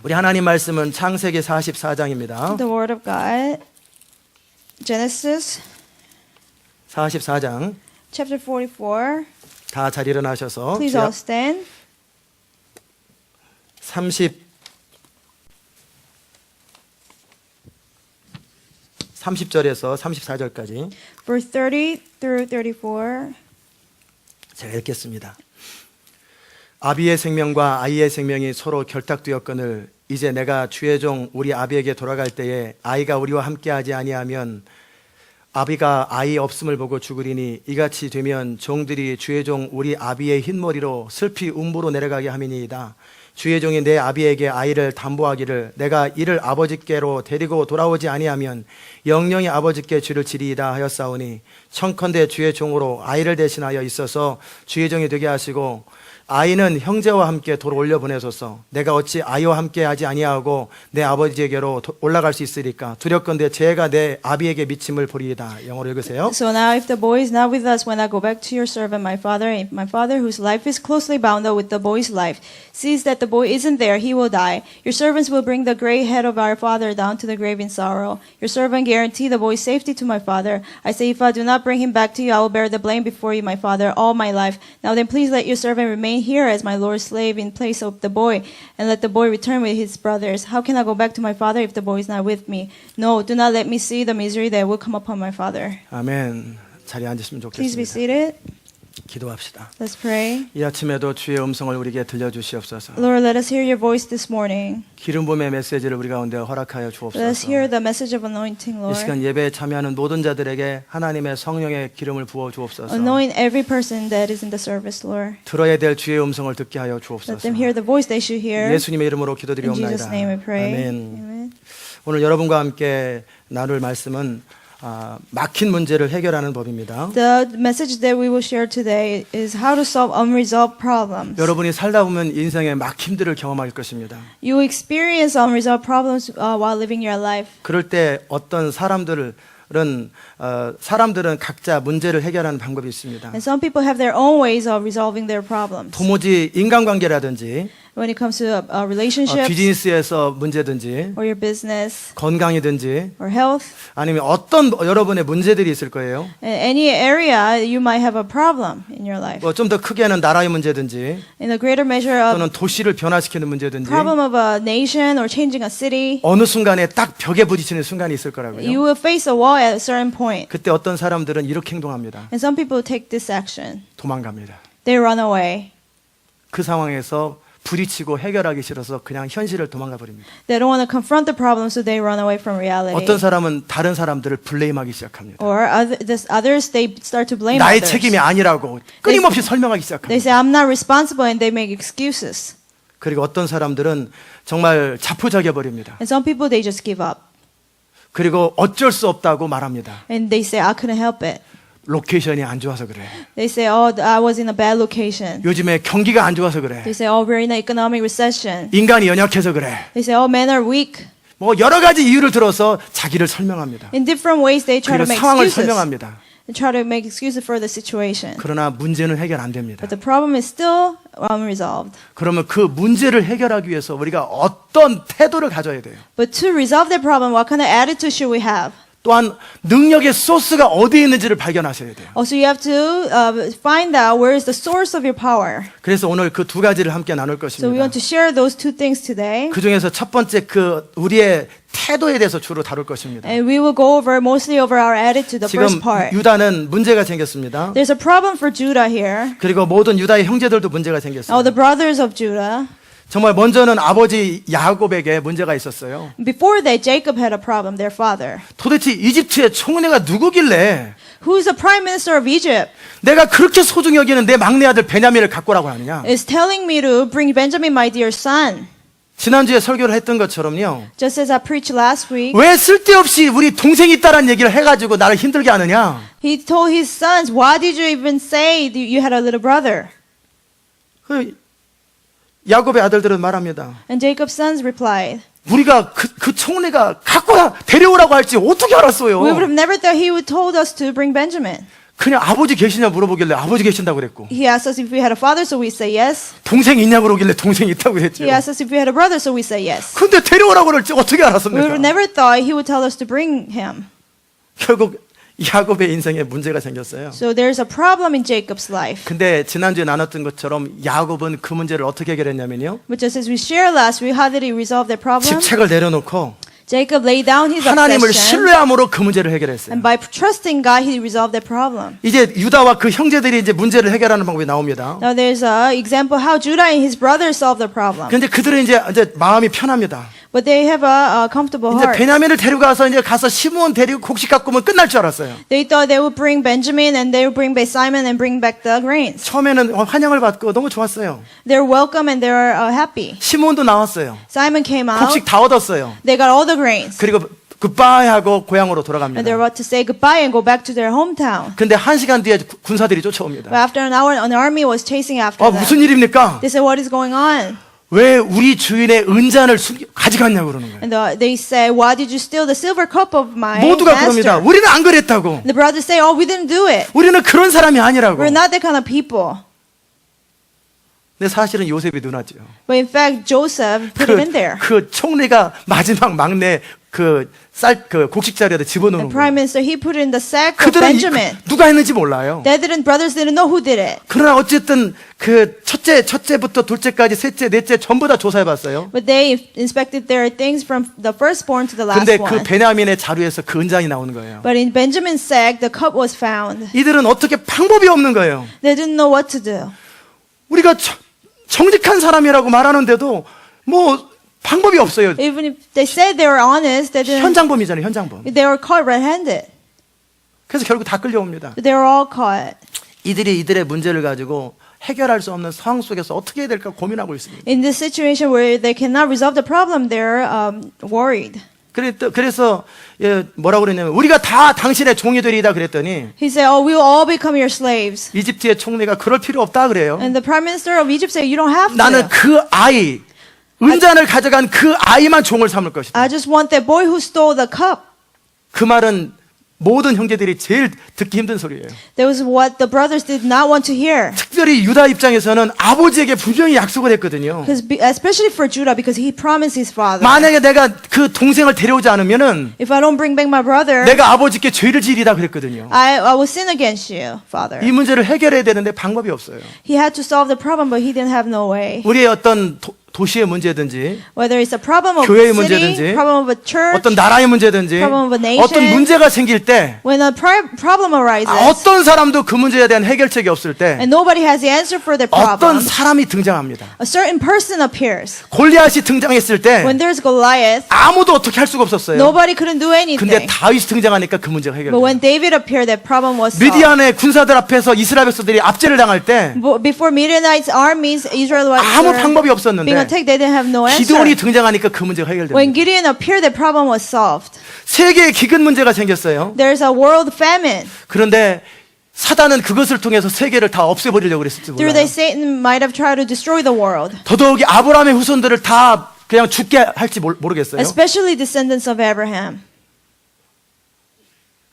우리 하나님 말씀은 창세기 44장입니다. The Word of God, Genesis 44장 chapter 44. 다 잘 일어나셔서 Please all stand. 30절에서 34절까지 Verse 30 through 34. 제가 읽겠습니다. 아비의 생명과 아이의 생명이 서로 결탁되었거늘 이제 내가 주의 종 우리 아비에게 돌아갈 때에 아이가 우리와 함께하지 아니하면 아비가 아이 없음을 보고 죽으리니 이같이 되면 종들이 주의 종 우리 아비의 흰머리로 슬피 음부로 내려가게 함이니이다. 주의 종이 내 아비에게 아이를 담보하기를 내가 이를 아버지께로 데리고 돌아오지 아니하면 영영이 아버지께 죄를 지리이다 하였사오니 청컨대 주의 종으로 아이를 대신하여 있어서 주의 종이 되게 하시고 아이는 형제와 함께 도로 올려보내소서. 내가 어찌 아이와 함께 하지 아니하고 내 아버지에게로 올라갈 수 있으리까. 두렵건대 죄가 내 아비에게 미침을 보리이다. 영어로 읽으세요. So now if the boy is not with us when I go back to your servant my father, if my father whose life is closely bound up with the boy's life sees that the boy isn't there, he will die. Your servants will bring the gray head of our father down to the grave in sorrow. Your servant guarantee the boy's safety to my father. I say if I do not bring him back to you, I will bear the blame before you, my father, all my life. Now then please let your servant remain here as my Lord's slave in place of the boy, and let the boy return with his brothers. How can I go back to my father if the boy is not with me? No, do not let me see the misery that will come upon my father. 아멘. 자리에 앉으시면 Please be 좋겠습니다. seated. 기도합시다. Let's pray. 이 아침에도 주의 음성을 우리에게 들려주시옵소서. Lord, let us hear your voice this morning. 기름 부음의 메시지를 우리 가운데 허락하여 Let us 주옵소서. hear the message of anointing, 이 Lord. 시간 예배에 참여하는 모든 자들에게 하나님의 성령의 기름을 부어 주옵소서. Anoint every person that is in the service, Lord. 들어야 될 주의 음성을 듣게 하여 Let 주옵소서. them hear the voice they should hear. 예수님의 이름으로 In Jesus' 기도드리옵나이다. name I pray. 아멘. Amen. 오늘 여러분과 함께 나눌 말씀은 막힌 문제를 해결하는 법입니다. The message that we will share today is how to solve unresolved problems. 여러분이 살다 보면 인생에 막힘들을 경험할 것입니다. You experience unresolved problems while living your life. 그럴 때 어떤 사람들은 각자 문제를 해결하는 방법이 있습니다. And some people have their own ways of resolving their problems. 도무지 인간관계라든지 When it comes to relationships 비즈니스에서 문제든지 or your business 건강이든지 or health, 아니면 어떤 여러분의 문제들이 있을 거예요. in any area you might have a problem in your life. 좀 더 크게는 나라의 문제든지 In a greater measure of 또는 도시를 변화시키는 문제든지 problem of a nation or changing a city, 어느 순간에 딱 벽에 부딪히는 순간이 있을 you 거라고요. will face a wall at a certain point. 그때 어떤 사람들은 이렇게 행동합니다. And some people take this action. 도망갑니다. They run away. 그 상황에서 부딪히고 해결하기 싫어서 그냥 현실을 도망가 버립니다. They don't want to confront the problem, so they run away from reality. 어떤 사람은 다른 사람들을 블레임하기 시작합니다. Or others, they start to blame 나의 others. 책임이 아니라고 끊임없이 설명하기 They 시작합니다. say, I'm not responsible, and they make excuses. 그리고 어떤 사람들은 정말 자포자기해 버립니다. And some people, they just give up. 그리고 어쩔 수 없다고 말합니다. And they say, I couldn't help it. 로케이션이 안 좋아서 그래. They say, oh, I was in a bad location. 요즘에 경기가 안 좋아서 그래. They say, oh, we're in an economic recession. 인간이 연약해서 그래. They say, oh, men are weak. 뭐 여러 가지 이유를 들어서 자기를 설명합니다. In different ways, they try 그리고 to make 상황을 excuses. 설명합니다. They try to make excuses for the situation. 그러나 문제는 해결 안 됩니다. But the problem is still unresolved. 그러면 그 문제를 해결하기 위해서 우리가 어떤 태도를 가져야 돼요? But to resolve the problem, what kind of attitude should we have? 또한 능력의 소스가 어디에 있는지를 발견하셔야 돼요. Also, you have to find out where is the source of your power. 그래서 오늘 그 두 가지를 함께 나눌 So we 것입니다. want to share those two things today. 그 중에서 첫 번째 우리의 태도에 대해서 주로 다룰 것입니다. And we will go mostly over our attitude, the 지금 first part. 유다는 문제가 생겼습니다. There's a problem for Judah here. 그리고 모든 유다의 형제들도 문제가 All 생겼어요. the brothers of Judah. 정말 먼저는 아버지 야곱에게 문제가 있었어요. Before that, Jacob had a problem, their father. 도대체 이집트의 총리가 누구길래 Who's the prime minister of Egypt? 내가 그렇게 소중히 여기는 내 막내 아들 베냐민을 갖고 오라고 하느냐? Is telling me to bring Benjamin, my dear son. 지난주에 설교를 했던 것처럼요. Just as I preached last week, 왜 쓸데없이 우리 동생이 있다라는 얘기를 해가지고 나를 힘들게 하느냐? he told his sons, why did you even say that you had a little brother? 야곱의 아들들은 말합니다. And Jacob's sons replied, 우리가 그 총리가 갖고 데려오라고 할지 어떻게 알았어요? we would have never thought he would told us to bring Benjamin. 그냥 아버지 계시냐 물어보길래 아버지 계신다고 그랬고, He asked us if we had a father, so we say yes. 동생이 있냐고 그러길래 동생이 있다고 그랬죠. He asked us if we had a brother, so we say yes. 근데 데려오라고 그럴지 어떻게 We 알았습니까? never thought he would tell us to bring him. 결국 야곱의 인생에 문제가 생겼어요. So there's a problem in Jacob's life. 근데 지난주에 나눴던 것처럼 야곱은 그 문제를 어떻게 해결했냐면요, But just as we shared last week, how did he resolve that problem? 집착을 내려놓고 Jacob laid down his 하나님을 obsession, 신뢰함으로 그 문제를 해결했어요. and by trusting God, he resolved that problem. 이제 유다와 그 형제들이 이제 문제를 해결하는 방법이 나옵니다. Now there's a example how Judah and his brothers solved the problem. 근데 그들은 이제 마음이 편합니다. But they have a comfortable 이제 heart. 베냐민을 데려가서 이제 가서 시므온 데리고 곡식 갖고 오면 끝날 줄 알았어요. They thought they would bring Benjamin and they would bring back Simon and bring back the grains. 처음에는 환영을 받고 너무 좋았어요. They're welcome and they're happy. 시므온도 나왔어요. Simon came out. 곡식 다 얻었어요. They got all the grains. 그리고 굿바이 하고 고향으로 And they're 돌아갑니다. about to say goodbye and go back to their hometown. 근데 1시간 뒤에 군사들이 쫓아옵니다. But after an hour, an army was chasing after them. 무슨 일입니까? They said, what is going on? 왜 우리 주인의 은잔을 가져갔냐고 그러는 거예요. And they say, why did you steal the silver cup of my 모두가 그럽니다. master? 우리는 안 그랬다고. And the brothers say, oh, we didn't do it. 우리는 그런 사람이 아니라고. We're not that kind of people. 근데 사실은 요셉이 누나죠. But in fact, Joseph put it in there. 그 총리가 마지막 막내 그 곡식 자리에다 집어넣는 The prime 거예요. minister, he put it in the sack of 그들은 Benjamin. 누가 했는지 몰라요. Brothers didn't know who did it. 그러나 어쨌든 그 첫째부터 둘째까지 셋째, 넷째 전부 다 조사해봤어요. But they inspected their things from the firstborn to the last 근데 그 one. 베냐민의 자루에서 그 은장이 나오는 거예요. But in Benjamin's sack, the cup was found. 이들은 어떻게 방법이 없는 거예요. They didn't know what to do. 우리가 정직한 사람이라고 말하는데도 뭐 방법이 없어요. Even if they said they were honest, 현장범이잖아요, 현장범. they were caught red-handed. 그래서 결국 다 끌려옵니다. They were all caught. 이들이 이들의 문제를 가지고 해결할 수 없는 상황 속에서 어떻게 해야 될까 고민하고 있습니다. In this situation where they cannot resolve the problem, they're worried. 그래서 뭐라고 그랬냐면 우리가 다 당신의 종이 되리이다 그랬더니 He said, oh, we will all become your slaves. 이집트의 총리가 그럴 필요 없다 그래요. And the prime minister of Egypt said, you don't have 나는 to. 그 아이, 은잔을 가져간 그 아이만 종을 삼을 것이다. I just want that boy who stole the cup. 그 말은 모든 형제들이 제일 듣기 힘든 소리예요. That was what the brothers did not want to hear. 특별히 유다 입장에서는 아버지에게 분명히 약속을 했거든요. Especially for Judah, because he promised his father. 만약에 내가 그 동생을 데려오지 않으면은 If I don't bring back my brother, 내가 아버지께 죄를 지리다 그랬거든요. I will sin against you, father. 이 문제를 해결해야 되는데 방법이 없어요. He had to solve the problem, but he didn't have no way. 우리의 어떤 도시의 문제든지 Whether it's a problem of 교회의 a city, 문제든지 problem of a church, 어떤 나라의 문제든지 problem of a nation, 어떤 문제가 생길 때 when a problem arises, 어떤 사람도 그 문제에 대한 해결책이 없을 때 and nobody has the answer for the 어떤 problem, 사람이 등장합니다. a certain person appears. 골리앗이 등장했을 때 When there's Goliath, 아무도 어떻게 할 수가 없었어요. nobody couldn't do 근데 anything. 다윗이 등장하니까 그 문제가 But 해결돼요. when David appeared, that problem was solved. 미디안의 군사들 앞에서 이스라엘 백성들이 압제를 당할 때 Before Midianites armies, Israelites 아무 were 방법이 being 없었는데 attacked, they didn't have no 기드온이 answer. 등장하니까 그 문제가 When 해결됩니다. Gideon appeared, the problem was solved. 세계에 기근 문제가 생겼어요. There's a world famine. 그런데 사단은 그것을 통해서 세계를 다 없애버리려고 그랬을지 Through 몰라요. this, Satan might have tried to destroy the world, 더더욱이 아브라함의 후손들을 다 그냥 죽게 할지 모르겠어요. especially descendants of Abraham.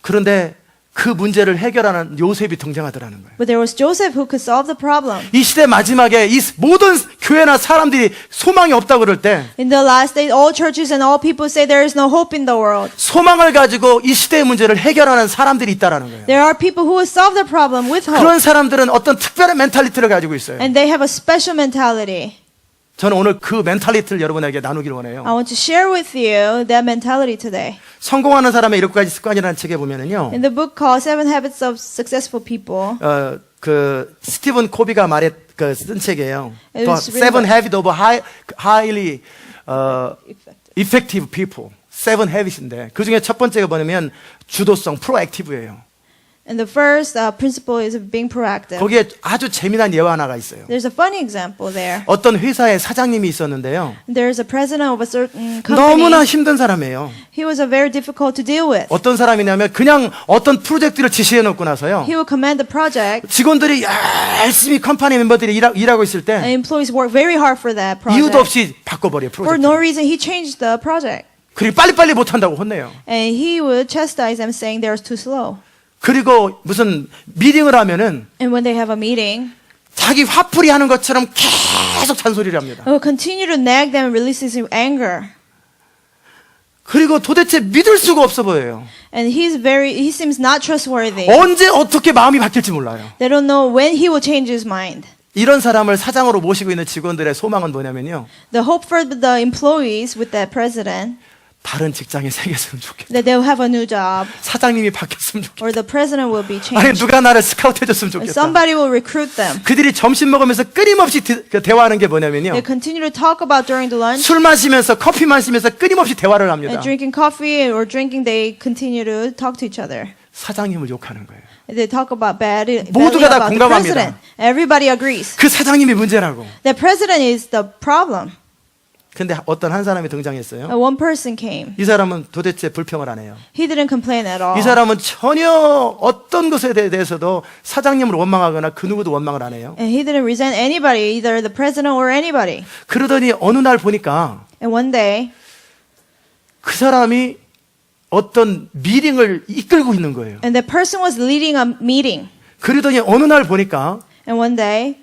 그런데 그 문제를 해결하는 요셉이 등장하더라는 거예요. But there was Joseph who could solve the problem. 이 시대 마지막에 이 모든 교회나 사람들이 소망이 없다고 그럴 때 In the last days, all churches and all people say there is no hope in the world. 소망을 가지고 이 시대의 문제를 해결하는 사람들이 있다라는 거예요. There are people who will solve the problem with hope. 그런 사람들은 어떤 특별한 멘탈리티를 가지고 있어요. And they have a special mentality. 저는 오늘 그 멘탈리티를 여러분에게 나누기를 원해요. I want to share with you that mentality today. 성공하는 사람의 7가지 습관이라는 책에 보면은요. In the book called Seven Habits of Successful People, 그 스티븐 코비가 쓴 책이에요. It was written Seven by- Habits of Highly Effective People. Seven Habits인데 그 중에 첫 번째가 뭐냐면 주도성, 프로액티브예요. and the first principle is being proactive. 거기에 아주 재미난 예화 하나가 있어요. There's a funny example there. 어떤 회사의 사장님이 있었는데요. There's a president of a certain 너무나 company. 힘든 사람이에요. He was very difficult to deal with. 어떤 사람이냐면 그냥 어떤 프로젝트를 지시해 놓고 나서요. He would command the project, 직원들이 열심히 컴퍼니 멤버들이 일하고 있을 and 때 employees work very hard for that 이유도 project. 없이 바꿔버려요. For no 프로젝트. reason, he changed the project. 그리고 빨리빨리 못한다고 혼내요. And he would chastise them saying they're too slow. 그리고 무슨 미팅을 하면은 And when they have a meeting, 자기 화풀이 하는 것처럼 계속 잔소리를 합니다. it will continue to nag them and release his anger. 그리고 도대체 믿을 수가 없어 보여요. And he seems not trustworthy. 언제 어떻게 마음이 바뀔지 몰라요. They don't know when he will change his mind. 이런 사람을 사장으로 모시고 있는 직원들의 소망은 뭐냐면요. The hope for the employees with that president, 다른 직장에 새겼으면 좋겠다. that they'll have a new job, 사장님이 바뀌었으면 좋겠다. or the president will be 아니 changed. 누가 나를 스카우트 해줬으면 And 좋겠다. somebody will recruit them. 그들이 점심 먹으면서 끊임없이 대화하는 게 뭐냐면요. They continue to talk about during the lunch, 술 마시면서 커피 마시면서 끊임없이 대화를 합니다. and drinking coffee or drinking, they continue to talk to each other. 사장님을 욕하는 거예요. They talk about badly 모두가 다 about the 공감합니다. president. Everybody agrees. 그 사장님이 문제라고. The president is the problem. 근데 어떤 한 사람이 등장했어요. One person came. 이 사람은 도대체 불평을 안 해요. He didn't complain at all. 이 사람은 전혀 어떤 것에 대해서도 사장님을 원망하거나 그 누구도 원망을 안 해요. And he didn't resent anybody, either the president or anybody. 그러더니 어느 날 보니까 And one day, 그 사람이 어떤 미팅을 이끌고 있는 거예요. and the person was leading a meeting. 그러더니 어느 날 보니까 And one day,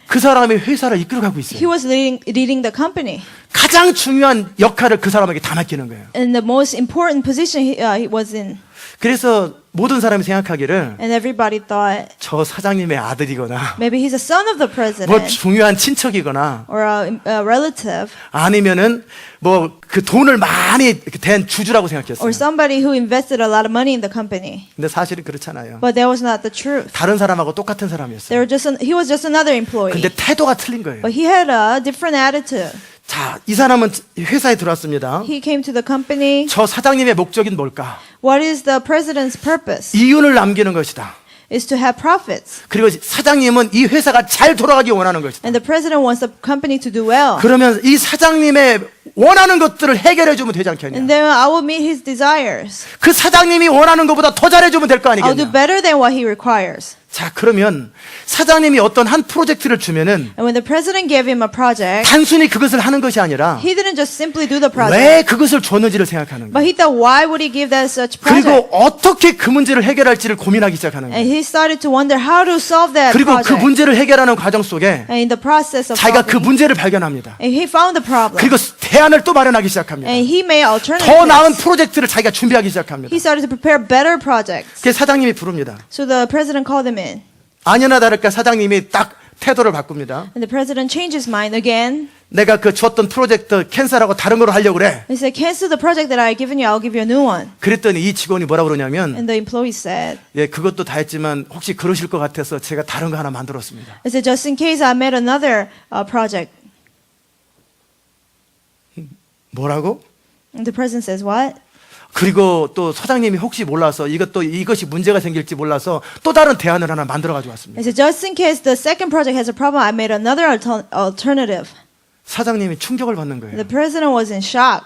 그 사람이 회사를 이끌어가고 he 있어요. was leading the company. 가장 중요한 역할을 그 사람에게 다 맡기는 거예요. And the most important position he was in. 그래서 모든 사람이 생각하기를 And everybody thought, 저 사장님의 아들이거나 maybe he's a son of the 뭐 president 중요한 친척이거나 or a relative 아니면은 뭐 그 돈을 많이 댄 주주라고 생각했어요. or somebody who invested a lot of money in the company. 근데 사실은 그렇잖아요. But that was not the truth. 다른 사람하고 똑같은 사람이었어요. He was just another employee. 근데 태도가 틀린 거예요. But he had a different attitude. 자, 이 사람은 회사에 들어왔습니다. He came to the company. 저 사장님의 목적인 뭘까? What is the president's purpose? 이윤을 남기는 것이다. Is to have profits. 그리고 사장님은 이 회사가 잘 돌아가기 원하는 것이다. And the president wants the company to do well. 그러면 이 사장님의 원하는 것들을 해결해 주면 되지 않겠냐? And then I will meet his desires. 그 사장님이 원하는 것보다 더 잘해 주면 될 거 I'll do 아니겠냐? better than what he requires. 자, 그러면 사장님이 어떤 한 프로젝트를 주면은 And when the president gave him a project, 단순히 그것을 하는 것이 아니라 he didn't just simply do the project. 왜 그것을 줬는지를 생각하는 But 거예요. he thought, why would he give that such project? 그리고 어떻게 그 문제를 해결할지를 고민하기 시작하는 And 거예요. he started to wonder how to solve that 그리고 그 project. 문제를 해결하는 과정 속에 And in the process of 자기가 그 solving, 문제를 발견합니다. and he found the problem. 그리고 대안을 또 마련하기 시작합니다. And he made 더 나은 alternatives. 프로젝트를 자기가 준비하기 시작합니다. He started to prepare better projects. 그래서 사장님이 부릅니다. So the president called him in. 아니나 다를까 사장님이 딱 태도를 바꿉니다. And the president changed his mind again. 내가 그 줬던 프로젝트 캔슬하고 다른 걸로 하려고 그래. He said, cancel the project that I've given you. I'll give you a new one. 그랬더니 이 직원이 뭐라고 그러냐면 And the employee said, 예, 그것도 다 했지만 혹시 그러실 것 같아서 제가 다른 거 하나 만들었습니다. I said, just in case I made another project. 뭐라고? And the president says, what? 그리고 또 사장님이 혹시 몰라서 이것이 문제가 생길지 몰라서 또 다른 대안을 하나 만들어 가지고 왔습니다. I said, just in case the second project has a problem, I made another alternative. 사장님이 충격을 받는 The 거예요. president was in shock.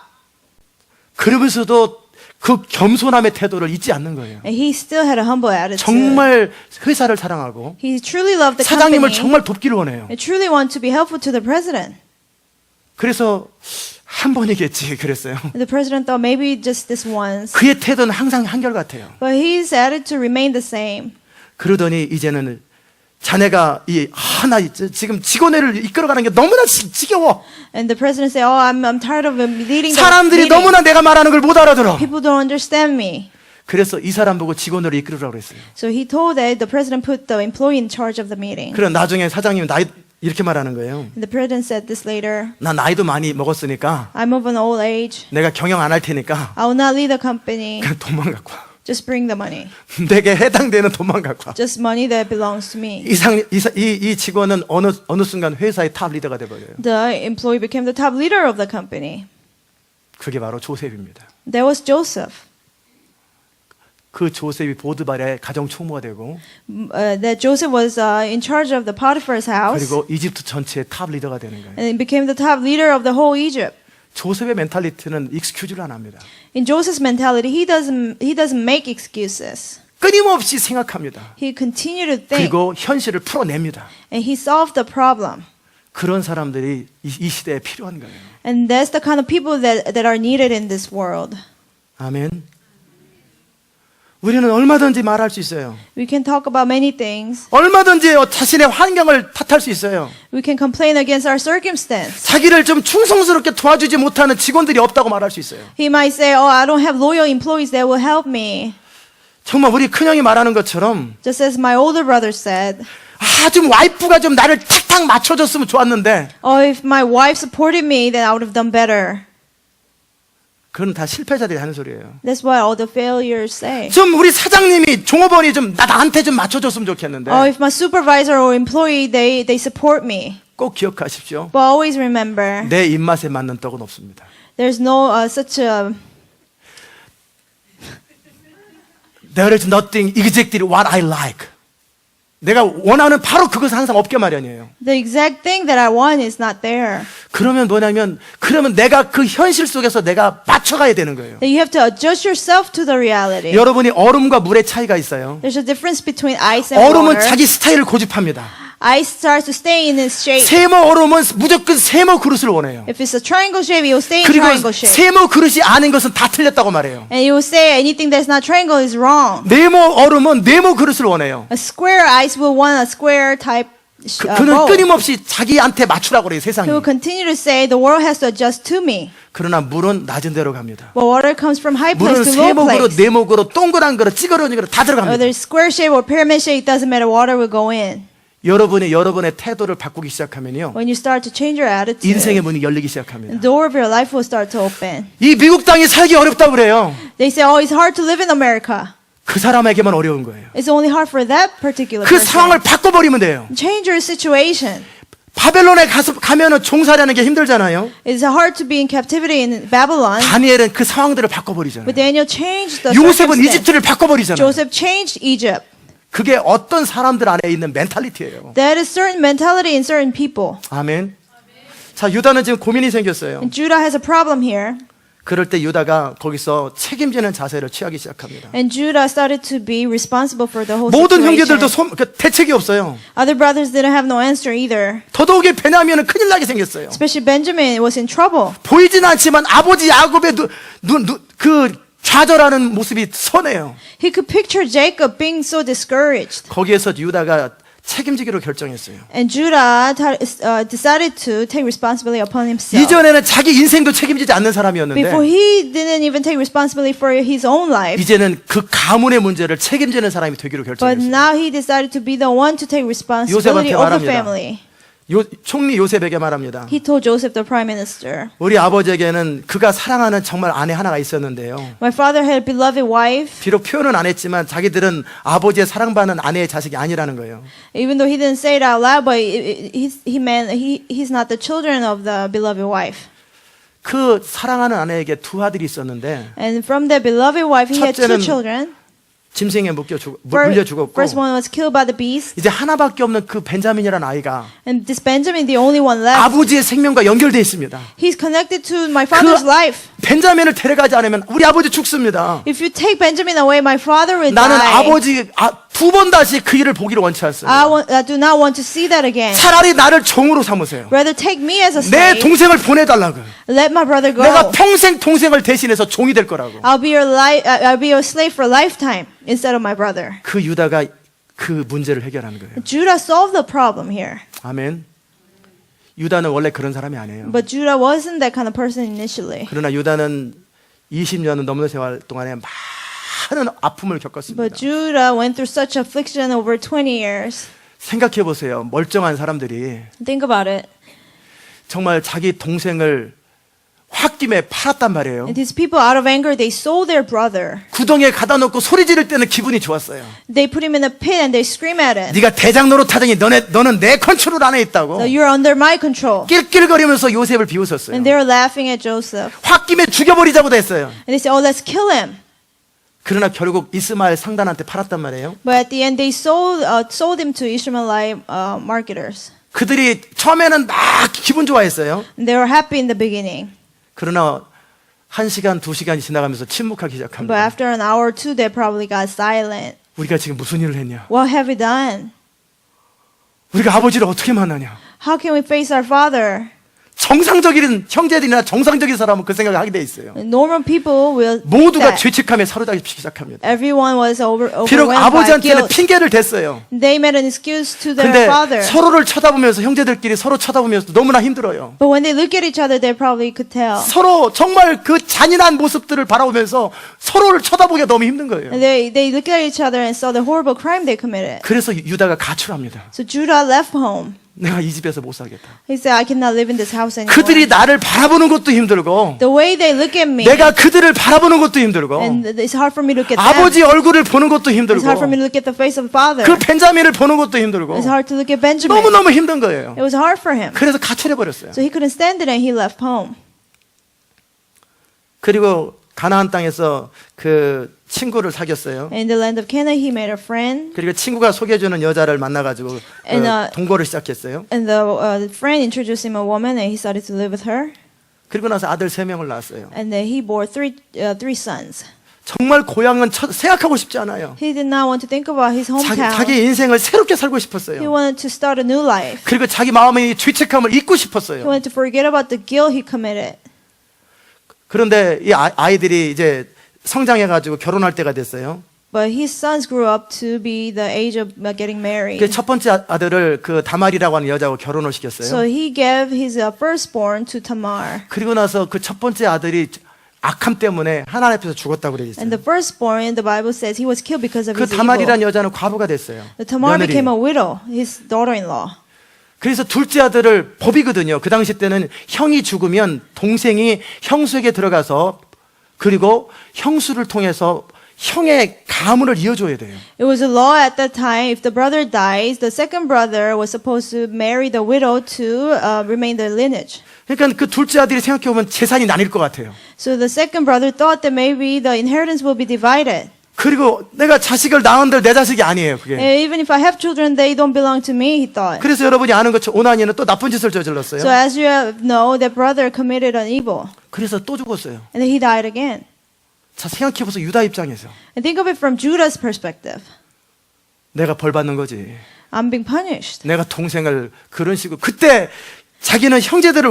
그러면서도 그 겸손함의 태도를 잊지 않는 거예요. And he still had a humble attitude. 정말 회사를 사랑하고 He truly loved the 사장님을 company. 정말 돕기를 원해요. He truly wanted to be helpful to the president. 그래서 한 번이겠지 그랬어요. And the president thought maybe just this once. 그의 태도는 항상 한결같아요. But his attitude remained the same. 그러더니 이제는 자네가 지금 직원회를 이끌어가는 게 너무나 지겨워. And the president said, "Oh, I'm tired of leading the 사람들이 meeting. 너무나 내가 말하는 걸 못 알아들어. People don't understand me." 그래서 이 사람 보고 직원회를 이끌으라고 그랬어요. So he told that the president put the employee in charge of the meeting. 그럼 나중에 사장님이 이렇게 말하는 거예요. And the president said this later. 나 나이도 많이 먹었으니까 I'm of an old age. 내가 경영 안 할 테니까 I will not lead the company. 그냥 돈만 갖고 와. Just bring the money. 내게 해당되는 돈만 갖고 와. Just money that belongs to me. 이 직원은 어느 순간 회사의 탑 리더가 돼버려요. The employee became the top leader of the company. 그게 바로 조셉입니다. That was Joseph. 그 조셉이 보드발의 가정 총무가 되고 That Joseph was in charge of the Potiphar's house. 그리고 이집트 전체의 탑 리더가 되는 거예요. And became the top leader of the whole Egypt. 조셉의 멘탈리티는 익스큐즈를 안 합니다. In Joseph's mentality, he doesn't make excuses. 끊임없이 생각합니다. He continued to think, 그리고 현실을 풀어냅니다. and he solved the problem. 그런 사람들이 이 시대에 필요한 거예요. And that's the kind of people that are needed in this world. 아멘. 우리는 얼마든지 말할 수 있어요. We can talk about many things. 얼마든지 자신의 환경을 탓할 수 있어요. We can complain against our circumstance. 자기를 좀 충성스럽게 도와주지 못하는 직원들이 없다고 말할 수 있어요. He might say, "Oh, I don't have loyal employees that will help me." 정말 우리 큰형이 말하는 것처럼 Just as my older brother said, 좀 와이프가 좀 나를 탁탁 맞춰줬으면 좋았는데 "Oh, if my wife supported me, then I would have done better." 그건 다 실패자들이 하는 소리예요. That's what all the failures say. 좀 우리 사장님이 종업원이 좀 나한테 좀 맞춰줬으면 좋겠는데 Oh, if my supervisor or employee, they support me. 꼭 기억하십시오. But always remember, 내 입맛에 맞는 떡은 없습니다. there's no such a There is nothing exactly what I like. 내가 원하는 바로 그것은 항상 없게 마련이에요. the exact thing that I want is not there. 그러면 뭐냐면 그러면 내가 그 현실 속에서 내가 맞춰가야 되는 거예요. That you have to adjust yourself to the reality. 여러분이 얼음과 물의 차이가 있어요. There's a difference between ice and 얼음은 water. 자기 스타일을 고집합니다. Ice starts to stay in its shape. 세모 얼음은 무조건 세모 그릇을 원해요. If it's a triangle shape, it will stay in 그리고 triangle shape. 세모 그릇이 아닌 것은 다 틀렸다고 말해요. And you will say anything that's not triangle is wrong. 네모 얼음은 네모 그릇을 원해요. A square ice will want a square type 그는 bowl. 끊임없이 자기한테 맞추라고 그래요, 세상이. He will continue to say the world has to adjust to me. 그러나 물은 낮은 데로 갑니다. But water comes from high place 물은 to low 세모 그릇, place. 네모 그릇, 동그란 그릇, 찌그러진 그릇 다 들어갑니다. Whether it's square shape or pyramid shape, it doesn't matter. Water will go in. 여러분의 태도를 바꾸기 시작하면요. When you start to change your attitude, 인생의 문이 열리기 the 시작합니다. door of your life will start to open. 이 미국 땅이 살기 어렵다고 그래요. They say, "Oh, it's hard to live in America." 그 사람에게만 어려운 거예요. It's only hard for that particular 그 person. 상황을 바꿔버리면 돼요. Change your situation. 바벨론에 가면은 종살이하는 게 힘들잖아요. It's hard to be in captivity in Babylon. 다니엘은 그 상황들을 바꿔버리잖아요. But Daniel changed the 요셉은 circumstance. 이집트를 바꿔버리잖아요. Joseph changed Egypt. 그게 어떤 사람들 안에 있는 멘탈리티예요. That is certain mentality in certain people. 아멘. 자, 유다는 지금 고민이 생겼어요. And Judah has a problem here. 그럴 때 유다가 거기서 책임지는 자세를 취하기 시작합니다. And Judah started to be responsible for the whole 모든 situation. 형제들도 대책이 없어요. Other brothers didn't have no answer either. 더더욱이 베냐민은 큰일 나게 생겼어요. Especially Benjamin was in trouble. 보이진 않지만 아버지 야곱의 그 좌절하는 모습이 선해요. He could picture Jacob being so discouraged. 거기에서 유다가 책임지기로 결정했어요. And Judah decided to take responsibility upon himself. 이전에는 자기 인생도 책임지지 않는 사람이었는데 Before he didn't even take responsibility for his own life. 이제는 그 가문의 문제를 책임지는 사람이 되기로 But 결정했어요. now he decided to be the one to take responsibility 요셉한테 of the 말합니다. family. 총리 요셉에게 말합니다. He told Joseph, the prime minister, 우리 아버지에게는 그가 사랑하는 정말 아내 하나가 있었는데요. my father had a beloved wife. 비록 표현은 안 했지만 자기들은 아버지의 사랑받는 아내의 자식이 아니라는 거예요. Even though he didn't say it out loud, but he meant he's not the children of the beloved wife. 그 사랑하는 아내에게 두 아들이 있었는데 And from the beloved wife, he had two 첫째는 children. 짐승에 물려 죽었고 First one was killed by the beast. 이제 하나밖에 없는 그 벤자민이라는 아이가 And this Benjamin, the only one left, 아버지의 생명과 연결되어 있습니다. he's connected to my father's life. 벤자민을 데려가지 않으면 우리 아버지 죽습니다. If you take Benjamin away, my father will 나는 die. 아버지 두 번 다시 그 일을 보기를 원치 않습니다. I do not want to see that again. 차라리 나를 종으로 삼으세요. Rather take me as a 내 slave. 동생을 보내달라고. Let my brother go. 내가 평생 동생을 대신해서 종이 될 거라고. I'll be your slave for a lifetime instead of my brother. 그 유다가 그 문제를 해결하는 거예요. Judah solved the problem here. 아멘. 유다는 원래 그런 사람이 아니에요. But Judah wasn't that kind of person initially. 그러나 유다는 20년은 넘는 세월 동안에 많은 아픔을 But 겪었습니다. Judah went through such affliction over 20 years. 생각해 보세요. 멀쩡한 사람들이 Think about it. 정말 자기 동생을 홧김에 팔았단 말이에요. And these people, out of anger, they sold their brother. 구덩이에 가다 놓고 소리 지를 때는 기분이 좋았어요. They put him in a pit and they scream at him. 네가 대장 노릇하더니 너는 내 컨트롤 안에 있다고. So you're under my control. 낄낄거리면서 요셉을 비웃었어요. And they were laughing at Joseph. 홧김에 죽여버리자고도 했어요. And they said, "Oh, let's kill him." 그러나 결국 이스마엘 상단한테 팔았단 말이에요. But at the end, they sold him to Ishmaelite marketers. 그들이 처음에는 막 기분 좋아했어요. And they were happy in the beginning. 그러나 1시간, 2시간이 지나가면서 침묵하기 But 시작합니다. after an hour or two, they probably got silent. 우리가 지금 무슨 일을 했냐? What have we done? 우리가 아버지를 어떻게 만나냐? How can we face our father? 정상적인 형제들이나 정상적인 사람은 그 생각을 하게 돼 있어요. Normal people will think 모두가 that. 죄책감에 사로잡히기 시작합니다. Everyone was 비록 overwhelmed by 아버지한테는 guilt. 핑계를 댔어요. They made an excuse to their 근데 father. 서로를 쳐다보면서 형제들끼리 서로 쳐다보면서 너무나 힘들어요. But when they look at each other, they probably could tell. 서로 정말 그 잔인한 모습들을 바라보면서 서로를 쳐다보기가 너무 힘든 거예요. And they looked at each other and saw the horrible crime they committed. 그래서 유다가 가출합니다. So Judah left home. 내가 이 집에서 못 살겠다. He said, I cannot live in this house anymore. 그들이 나를 바라보는 것도 힘들고 The way they look at me, 내가 그들을 바라보는 것도 힘들고 and it's hard for me to look at them. 아버지 얼굴을 보는 것도 It's 힘들고 hard for me to look at the face of father. 그 벤자민을 보는 것도 힘들고 It's hard to look at Benjamin. 너무너무 힘든 거예요. It was hard for him. 그래서 가출해버렸어요. So he couldn't stand it and he left home. 그리고 가나안 땅에서 그 친구를 사귀었어요. In the land of Canaan, he made a friend. 그리고 친구가 소개해주는 여자를 만나가지고 And, 동거를 시작했어요. And the friend introduced him a woman and he started to live with her. 그리고 나서 아들 3명을 낳았어요. And then he bore three sons. 정말 고향은 생각하고 싶지 않아요. He did not want to think about his hometown. 자기 인생을 새롭게 살고 He 싶었어요. wanted to start a new life. 그리고 자기 마음의 죄책감을 잊고 He 싶었어요. wanted to forget about the guilt he committed. 그런데 이 아이들이 이제 성장해가지고 결혼할 때가 됐어요. But his sons grew up to be the age of getting married. 그 첫 번째 아들을 그 다말이라고 하는 여자하고 결혼을 시켰어요. So he gave his firstborn to Tamar. 그리고 나서 그 첫 번째 아들이 악함 때문에 하나님 앞에서 죽었다고 그래 있어요. And the firstborn, the Bible says, he was killed because of 그 his 다말이라는 evil. 여자는 과부가 됐어요. The Tamar 며느리. became a widow, his daughter-in-law. 그래서 둘째 아들을 법이거든요. 그 당시 때는 형이 죽으면 동생이 형수에게 들어가서 그리고 형수를 통해서 형의 가문을 이어줘야 돼요. It was a law at that time. If the brother dies, the second brother was supposed to marry the widow to remain the lineage. 그러니까 그 둘째 아들이 생각해보면 재산이 나뉠 것 같아요. So the second brother thought that maybe the inheritance will be divided. 그리고 내가 자식을 낳은들 내 자식이 아니에요. 그게. Even if I have children, they don't belong to me, he thought. 그래서 여러분이 아는 것처럼 오나니는 또 나쁜 짓을 저질렀어요. So as you know, that brother committed an evil. 그래서 또 죽었어요. And then he died again. 자, 생각해보세요. 유다 입장에서. And think of it from Judah's perspective. 내가 벌 받는 거지. I'm being punished. 내가 동생을 그런 식으로. 그때 자기는 형제들을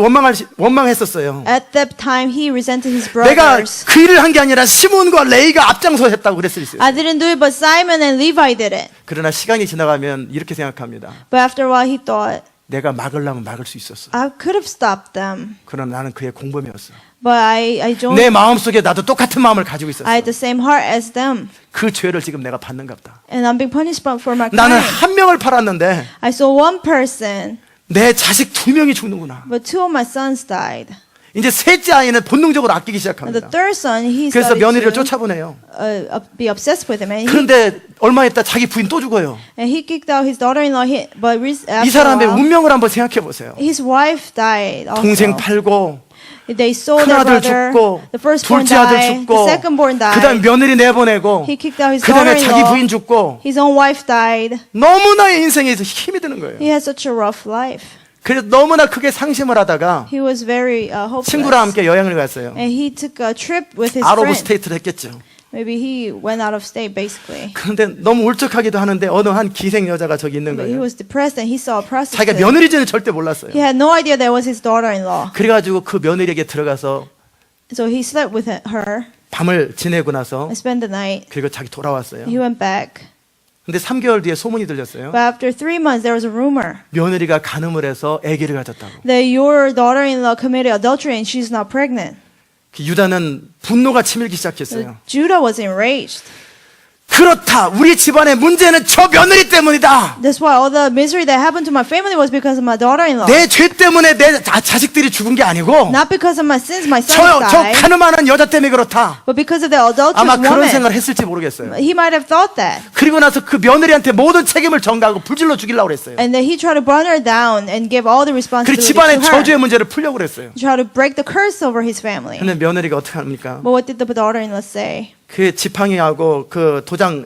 원망했었어요. At that time, he resented his 내가 brothers. 그 일을 한 게 아니라 시몬과 레이가 앞장서 했다고 그랬을 수 있어요. I didn't do it, but Simon and Levi did it. 그러나 시간이 지나가면 이렇게 생각합니다. But after a while, he thought, 내가 막으려면 막을 수 있었어. I could have stopped them. 그러나 나는 그의 공범이었어. But I joined. 내 마음속에 나도 똑같은 마음을 가지고 있었어. I had the same heart as them. 그 죄를 지금 내가 받는가 보다. And I'm being punished for my 나는 crime. 한 명을 팔았는데 I saw one person, 내 자식 2명이 죽는구나. but two of my sons died. 이제 셋째 아이는 본능적으로 아끼기 And the 시작합니다. third son, he 그래서 started 며느리를 to 쫓아보내요. be obsessed with him. 그런데 얼마 있다 자기 부인 또 죽어요. And he kicked out his daughter-in-law. But 이 after a 사람의 while, 운명을 한번 생각해 보세요. his wife died also. 동생 팔고 They sold their 큰아들 brother. 죽고 The firstborn 둘째 아들 died. 죽고 The secondborn 그다음 died. 며느리 내보내고 He kicked out his 그다음에 자기 daughter-in-law. 부인 죽고 His own wife died. 너무나 인생에 힘이 드는 거예요. He had such a rough life. 그래서 너무나 크게 상심을 하다가 He was very hopeless. 친구랑 함께 여행을 갔어요. And he took a trip with his 아웃 오브 friend. 스테이트를 했겠죠. Maybe he went out of state, basically. 그런데 너무 울적하기도 하는데 어느 한 기생 여자가 저기 있는 But he 거예요. was depressed and he saw a prostitute. 자기가 며느리인지는 절대 몰랐어요. He had no idea that was his daughter-in-law. 그래가지고 그 며느리에게 들어가서 So he slept with her 밤을 지내고 나서 and spent the night. 그리고 자기 돌아왔어요. He went back. 근데 3개월 뒤에 소문이 들렸어요. But after 3 months, there was a rumor 며느리가 간음을 해서 아기를 가졌다고. that your daughter-in-law committed adultery and she's not pregnant. 그 유다는 분노가 치밀기 시작했어요. Judah was enraged. 그렇다. 우리 집안의 문제는 저 며느리 때문이다. That's why all the misery that happened to my family was because of my daughter-in-law. 내 죄 때문에 내 자식들이 죽은 게 아니고 Not because of my sins, my 저 sons died, 간음하는 여자 때문에 그렇다. but because of the adulterous 아마 그런 woman. 생각을 했을지 모르겠어요. He might have thought that. 그리고 나서 그 며느리한테 모든 책임을 전가하고 불질러 죽이려고 그랬어요. And then he tried to burn her down and give all the 그리고 responsibility 집안의 to her. 저주의 문제를 풀려고 그랬어요. He tried to break the curse over his family. 근데 며느리가 어떻게 합니까? But what did the daughter-in-law say? 그 지팡이하고 그 도장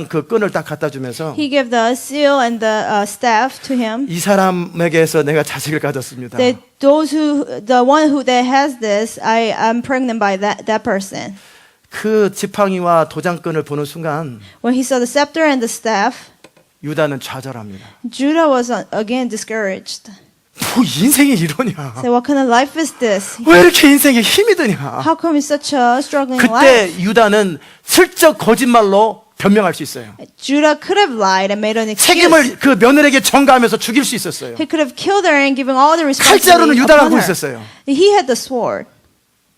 그 끈을 딱 갖다 주면서 He gave the seal and the staff to him. 이 사람에게서 내가 자식을 가졌습니다. That the one who that has this, I'm pregnant by that person. 그 지팡이와 도장끈을 보는 순간 When he saw the scepter and the staff, 유다는 좌절합니다. Judah was again discouraged. 뭐 인생이 이러냐? Say, what kind of life is this? 왜 이렇게 인생에 힘이 드냐? How come it's such a struggling 그때 life? 유다는 슬쩍 거짓말로 변명할 수 있어요. Judah could have lied and made an excuse. 책임을 그 며느리에게 전가하면서 죽일 수 있었어요. He could have killed her and given all the 칼자루는 responsibility 유다가 upon 하고 her. 있었어요. He had the sword.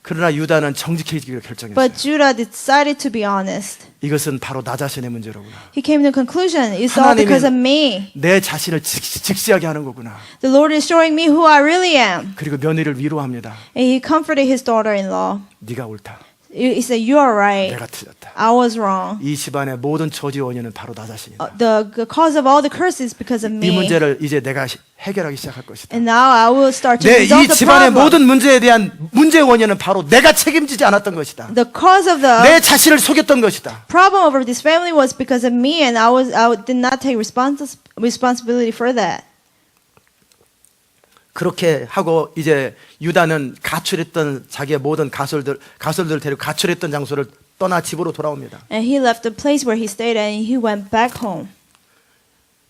그러나 유다는 정직해지기로 결정했어요. But Judah decided to be honest. 이것은 바로 나 자신의 문제로구나. He came to the conclusion, it's all because of me. 내 자신을 직시하게 하는 거구나. The Lord is showing me who I really am. 그리고 며느리를 위로합니다. And he comforted his daughter-in-law. 네가 옳다. He said, you are right. 내가 틀렸다. I was wrong. 이 집안의 모든 저주 원인은 바로 나 자신이다. The cause of all the curse is because of 이 me. 문제를 이제 내가 해결하기 시작할 것이다. And now I will start to 내 이 resolve the 집안의 problem. 모든 문제에 대한 문제의 원인은 바로 내가 책임지지 않았던 것이다. The cause of the 내 자신을 속였던 것이다. problem over this family was because of me, and I did not take responsibility for that. 그렇게 하고 이제 유다는 가출했던 자기의 모든 가설들 데리고 가출했던 장소를 떠나 집으로 돌아옵니다. And he left the place where he stayed and he went back home.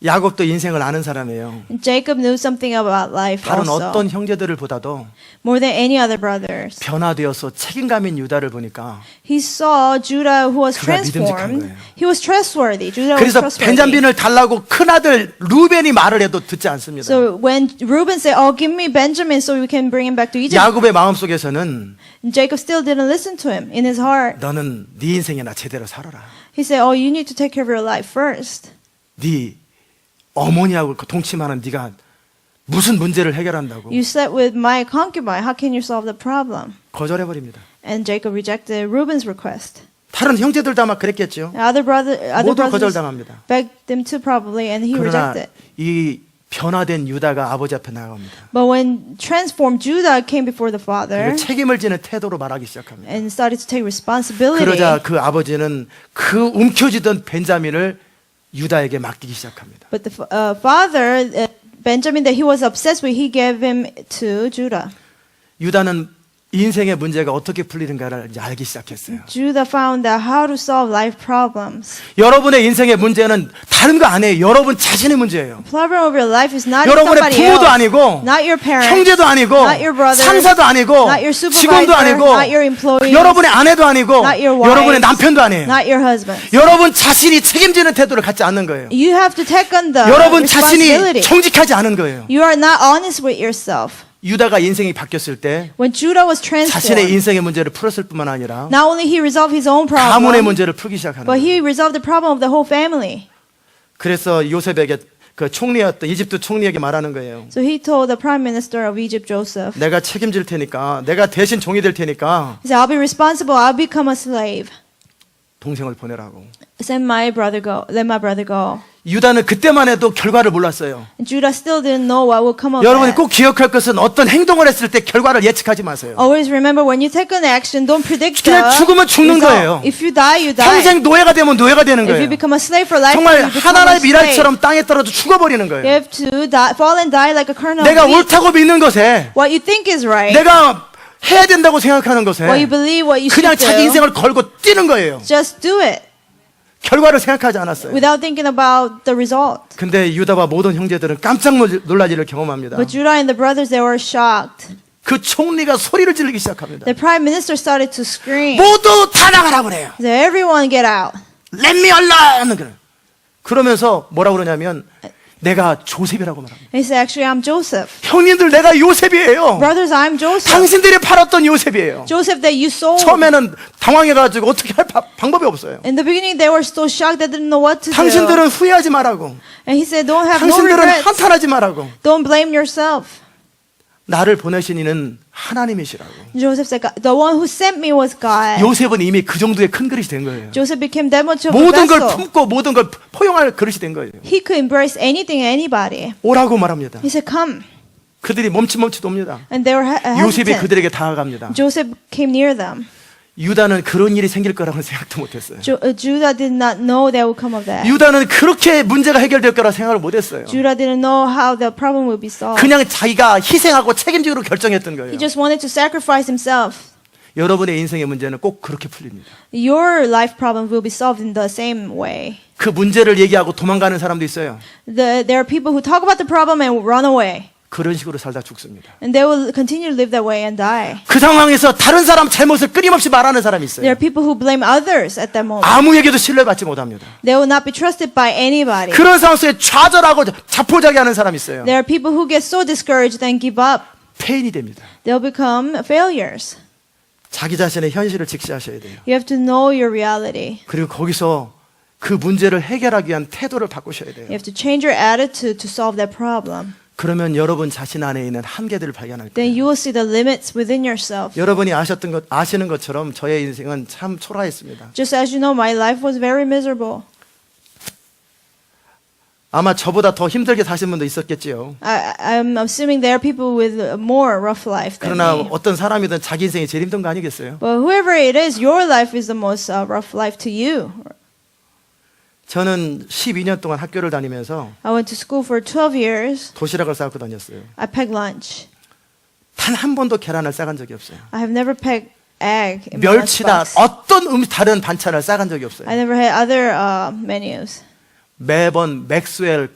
야곱도 인생을 아는 사람이에요. And Jacob knew something about life 다른 also. 어떤 형제들을 보다도 More than any other brothers. 변화되어서 책임감인 유다를 보니까 He saw Judah who was 그가 믿음직한 transformed. 거예요. He was trustworthy. Judah was 그래서 trustworthy. 벤자민을 달라고 큰아들 루벤이 말을 해도 듣지 않습니다. So when Reuben said, "Oh, give me Benjamin so we can bring him back to Egypt," 야곱의 마음속에서는 Jacob still didn't listen to him. In his heart, 너는 네 인생이나 제대로 살아라. he said, "Oh, you need to take care of your life first. 네 어머니하고 동침하는 네가 무슨 문제를 해결한다고 You slept with my concubine. How can you solve the problem?" 거절해 버립니다. And Jacob rejected Reuben's request. 다른 형제들도 아마 그랬겠죠. Other 모두 brothers 거절당합니다. begged him to probably, and he 그러나 rejected. 이 변화된 유다가 아버지 앞에 나갑니다. But when transformed Judah came before the father 그 책임을 지는 태도로 말하기 시작합니다. and started to take responsibility, 그러자 그 아버지는 그 움켜쥐던 벤자민을 유다에게 맡기기 시작합니다. but the father, Benjamin, that he was obsessed with, he gave him to Judah. 유다는 인생의 문제가 어떻게 풀리는가를 이제 알기 시작했어요. Judah found out how to solve life problems. 여러분의 인생의 문제는 다른 거 아니에요. 여러분 자신의 문제예요. The problem of your life is not 여러분의 somebody 부모도 else, 아니고 not your parents, 형제도 아니고 not your brother, 상사도 아니고 not your supervisor, 직원도 아니고 not your employees, 여러분의 아내도 아니고 not your wives, 여러분의 남편도 아니에요. not your husband. 여러분 자신이 책임지는 태도를 갖지 않는 거예요. You have to take on the 여러분 자신이 responsibility. 정직하지 않은 거예요. You are not honest with yourself. 유다가 인생이 바뀌었을 때 When Judah was 자신의 transformed, 인생의 문제를 풀었을 뿐만 아니라 not only he resolved his own 가문의 problem, 문제를 풀기 시작하는 but 거예요. he resolved the problem of the whole family. 그래서 요셉에게 그 총리였던 이집트 총리에게 말하는 거예요. So he told the prime minister of Egypt, Joseph, 내가 책임질 테니까 내가 대신 종이 될 테니까 he said, I'll be responsible, I'll become a slave. 동생을 보내라고. Send my brother go, let my brother go. 유다는 그때만 해도 결과를 몰랐어요. And Judah still didn't know what would come of 여러분이 that. 꼭 기억할 것은 어떤 행동을 했을 때 결과를 예측하지 마세요. Always remember, when you take an action, don't predict 그냥 the 죽으면 죽는 result. 거예요. If you die, you die. 평생 노예가 되면 노예가 되는 If you 거예요. become a slave for life, 정말 you become 하나의 a slave. 미랄처럼 땅에 떨어져 죽어버리는 You 거예요. have to die, fall and die like a kernel of 내가 wheat. 옳다고 믿는 것에 What you think is right, 내가 해야 된다고 생각하는 것에 what you believe, what you 그냥 should 자기 do, 인생을 걸고 뛰는 거예요. just do it 결과를 생각하지 않았어요. without thinking about the result. 근데 유다와 모든 형제들은 깜짝 놀랄 일을 경험합니다. But Judah and the brothers, they were shocked. 그 총리가 소리를 지르기 시작합니다. The prime minister started to scream. 모두 다 나가라 그래요. He said, everyone get out. Let me alone. 그러면서 뭐라고 그러냐면 내가 조셉이라고 말합니다. He said, actually, I'm Joseph. 형님들 내가 요셉이에요. Brothers, I'm Joseph. 당신들이 팔았던 요셉이에요. Joseph that you sold. 처음에는 당황해가지고 어떻게 할 방법이 없어요. In the beginning, they were so shocked they didn't know what to do. 당신들은 후회하지 말라고. And he said, don't have no 당신들은 regrets. 한탄하지 말라고. Don't blame yourself. 나를 보내신 이는 하나님이시라고. Joseph said, the one who sent me was God. 요셉은 이미 그 정도의 큰 그릇이 된 거예요. Joseph became that much of a 모든 걸 vessel. 품고 모든 걸 포용할 그릇이 된 거예요. He could embrace anything and anybody. 오라고 말합니다. He said, come. 그들이 멈칫멈칫 옵니다. And they were 요셉이 hesitant. 그들에게 다가갑니다. Joseph came near them. 유다는 그런 일이 생길 거라고는 생각도 못했어요. Judah did not know that would come of that. 유다는 그렇게 문제가 해결될 거라 생각을 못했어요. Judah didn't know how the problem would be solved. 그냥 자기가 희생하고 책임지기로 결정했던 거예요. He just wanted to sacrifice himself. 여러분의 인생의 문제는 꼭 그렇게 풀립니다. Your life problem will be solved in the same way. 그 문제를 얘기하고 도망가는 사람도 있어요. There are people who talk about the problem and run away. 그런 식으로 살다 죽습니다. And they will continue to live that way and die. 그 상황에서 다른 사람 잘못을 끊임없이 말하는 사람이 있어요. There are people who blame others at that moment. 아무에게도 신뢰받지 못합니다. They will not be trusted by anybody. 그런 상황 속에 좌절하고 자포자기하는 사람이 있어요. There are people who get so discouraged and give up. 폐인이 됩니다. They'll become failures. 자기 자신의 현실을 직시하셔야 돼요. You have to know your reality. 그리고 거기서 그 문제를 해결하기 위한 태도를 바꾸셔야 돼요. You have to change your attitude to solve that problem. 그러면 여러분 자신 안에 있는 한계들을 발견할 Then 거예요. you will see the limits within yourself. 여러분이 아시는 것처럼 저의 인생은 참 초라했습니다. Just as you know, my life was very miserable. 아마 저보다 더 힘들게 사신 분도 있었겠지요. I'm assuming there are people with a more rough life than 그러나 me. 어떤 사람이든 자기 인생이 제일 힘든 거 아니겠어요? But whoever it is, your life is the most rough life to you. 저는 12년 동안 학교를 다니면서 I went to school for 12 years. 도시락을 싸고 다녔어요. I packed lunch. 단 한 번도 계란을 싸간 적이 없어요. I have never packed egg in my 멸치나 lunchbox. 어떤 다른 반찬을 싸간 적이 없어요. I never had other menus. 매번 맥스웰